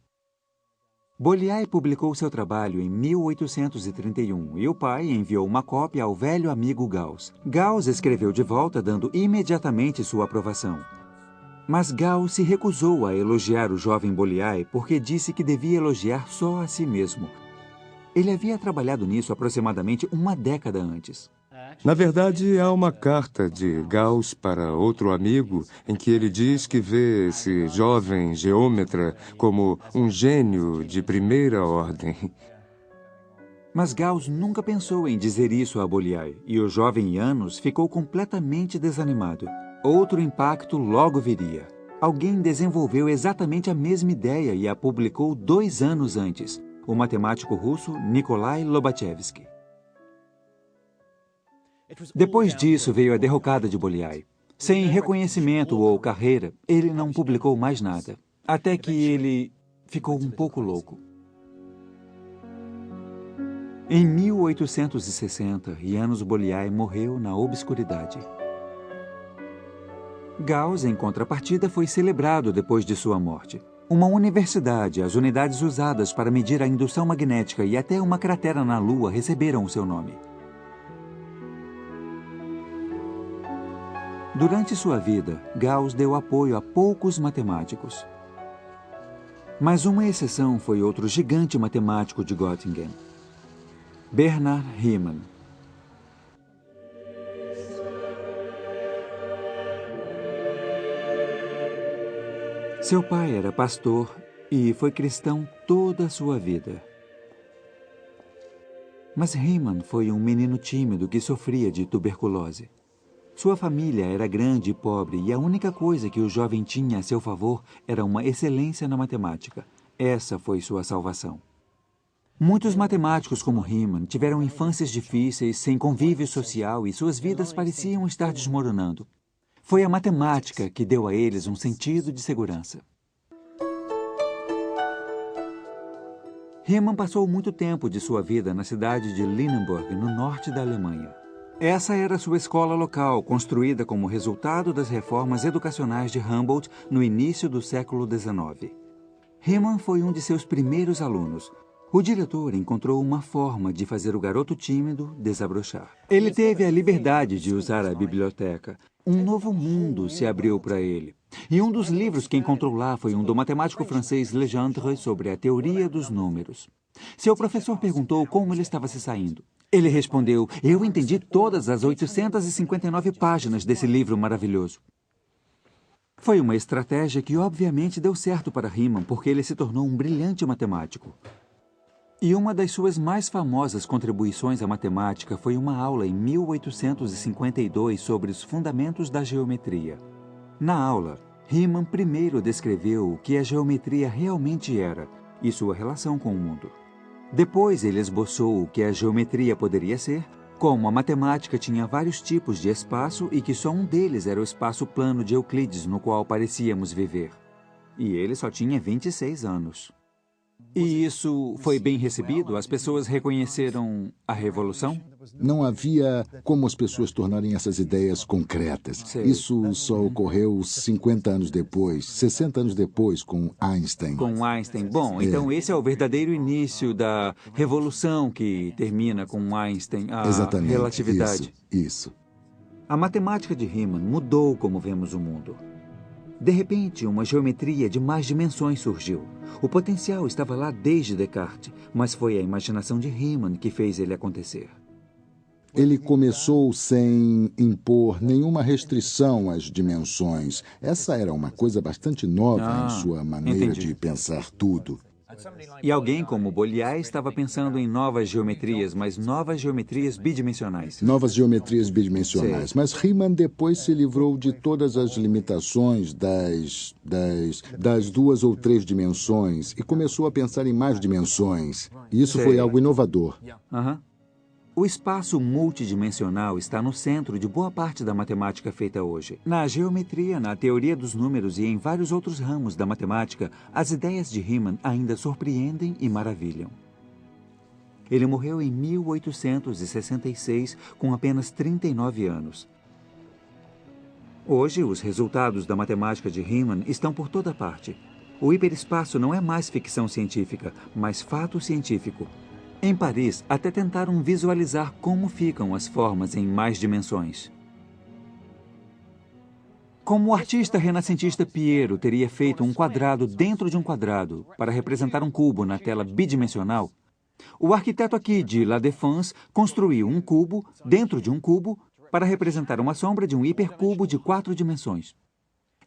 Bolyai publicou seu trabalho em 1831 e o pai enviou uma cópia ao velho amigo Gauss. Gauss escreveu de volta dando imediatamente sua aprovação. Mas Gauss se recusou a elogiar o jovem Bolyai porque disse que devia elogiar só a si mesmo. Ele havia trabalhado nisso aproximadamente uma década antes. Na verdade, há uma carta de Gauss para outro amigo em que ele diz que vê esse jovem geômetra como um gênio de primeira ordem. Mas Gauss nunca pensou em dizer isso a Bolyai, e o jovem János ficou completamente desanimado. Outro impacto logo viria. Alguém desenvolveu exatamente a mesma ideia e a publicou 2 anos antes, o matemático russo Nikolai Lobachevsky. Depois disso veio a derrocada de Bolyai. Sem reconhecimento ou carreira, ele não publicou mais nada. Até que ele ficou um pouco louco. Em 1860, János Bolyai morreu na obscuridade. Gauss, em contrapartida, foi celebrado depois de sua morte. Uma universidade, as unidades usadas para medir a indução magnética e até uma cratera na Lua receberam o seu nome. Durante sua vida, Gauss deu apoio a poucos matemáticos. Mas uma exceção foi outro gigante matemático de Göttingen, Bernhard Riemann. Seu pai era pastor e foi cristão toda a sua vida. Mas Riemann foi um menino tímido que sofria de tuberculose. Sua família era grande e pobre e a única coisa que o jovem tinha a seu favor era uma excelência na matemática. Essa foi sua salvação. Muitos matemáticos como Riemann tiveram infâncias difíceis, sem convívio social, e suas vidas pareciam estar desmoronando. Foi a matemática que deu a eles um sentido de segurança. Riemann passou muito tempo de sua vida na cidade de Lindenburg, no norte da Alemanha. Essa era sua escola local, construída como resultado das reformas educacionais de Humboldt no início do século XIX. Riemann foi um de seus primeiros alunos. O diretor encontrou uma forma de fazer o garoto tímido desabrochar. Ele teve a liberdade de usar a biblioteca. Um novo mundo se abriu para ele. E um dos livros que encontrou lá foi um do matemático francês Legendre sobre a teoria dos números. Seu professor perguntou como ele estava se saindo. Ele respondeu: "Eu entendi todas as 859 páginas desse livro maravilhoso." Foi uma estratégia que obviamente deu certo para Riemann, porque ele se tornou um brilhante matemático. E uma das suas mais famosas contribuições à matemática foi uma aula em 1852 sobre os fundamentos da geometria. Na aula, Riemann primeiro descreveu o que a geometria realmente era e sua relação com o mundo. Depois ele esboçou o que a geometria poderia ser, como a matemática tinha vários tipos de espaço e que só um deles era o espaço plano de Euclides no qual parecíamos viver. E ele só tinha 26 anos. E isso foi bem recebido? As pessoas reconheceram a revolução? Não havia como as pessoas tornarem essas ideias concretas. Sei. Isso só ocorreu 50 anos depois, 60 anos depois, com Einstein. Com Einstein. Bom, então esse é o verdadeiro início da revolução que termina com Einstein, a Exatamente, relatividade. Isso. A matemática de Riemann mudou como vemos o mundo. De repente, uma geometria de mais dimensões surgiu. O potencial estava lá desde Descartes, mas foi a imaginação de Riemann que fez ele acontecer. Ele começou sem impor nenhuma restrição às dimensões. Essa era uma coisa bastante nova em sua maneira entendi. de pensar tudo. E alguém como Bolyai estava pensando em novas geometrias, mas novas geometrias bidimensionais. Novas geometrias bidimensionais. Sei. Mas Riemann depois se livrou de todas as limitações das 2 ou 3 dimensões e começou a pensar em mais dimensões. E isso foi algo inovador. Aham. O espaço multidimensional está no centro de boa parte da matemática feita hoje. Na geometria, na teoria dos números e em vários outros ramos da matemática, as ideias de Riemann ainda surpreendem e maravilham. Ele morreu em 1866, com apenas 39 anos. Hoje, os resultados da matemática de Riemann estão por toda parte. O hiperespaço não é mais ficção científica, mas fato científico. Em Paris, até tentaram visualizar como ficam as formas em mais dimensões. Como o artista renascentista Piero teria feito um quadrado dentro de um quadrado para representar um cubo na tela bidimensional, o arquiteto aqui de La Défense construiu um cubo dentro de um cubo para representar uma sombra de um hipercubo de 4 dimensões.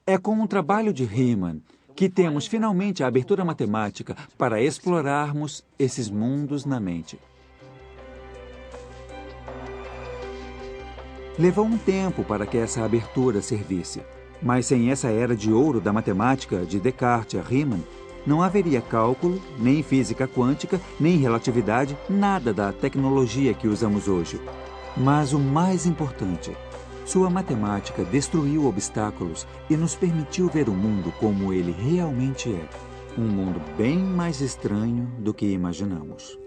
É com o trabalho de Riemann que temos finalmente a abertura matemática para explorarmos esses mundos na mente. Levou um tempo para que essa abertura servisse, mas sem essa era de ouro da matemática, de Descartes a Riemann, não haveria cálculo, nem física quântica, nem relatividade, nada da tecnologia que usamos hoje. Mas o mais importante, sua matemática destruiu obstáculos e nos permitiu ver o mundo como ele realmente é. Um mundo bem mais estranho do que imaginamos.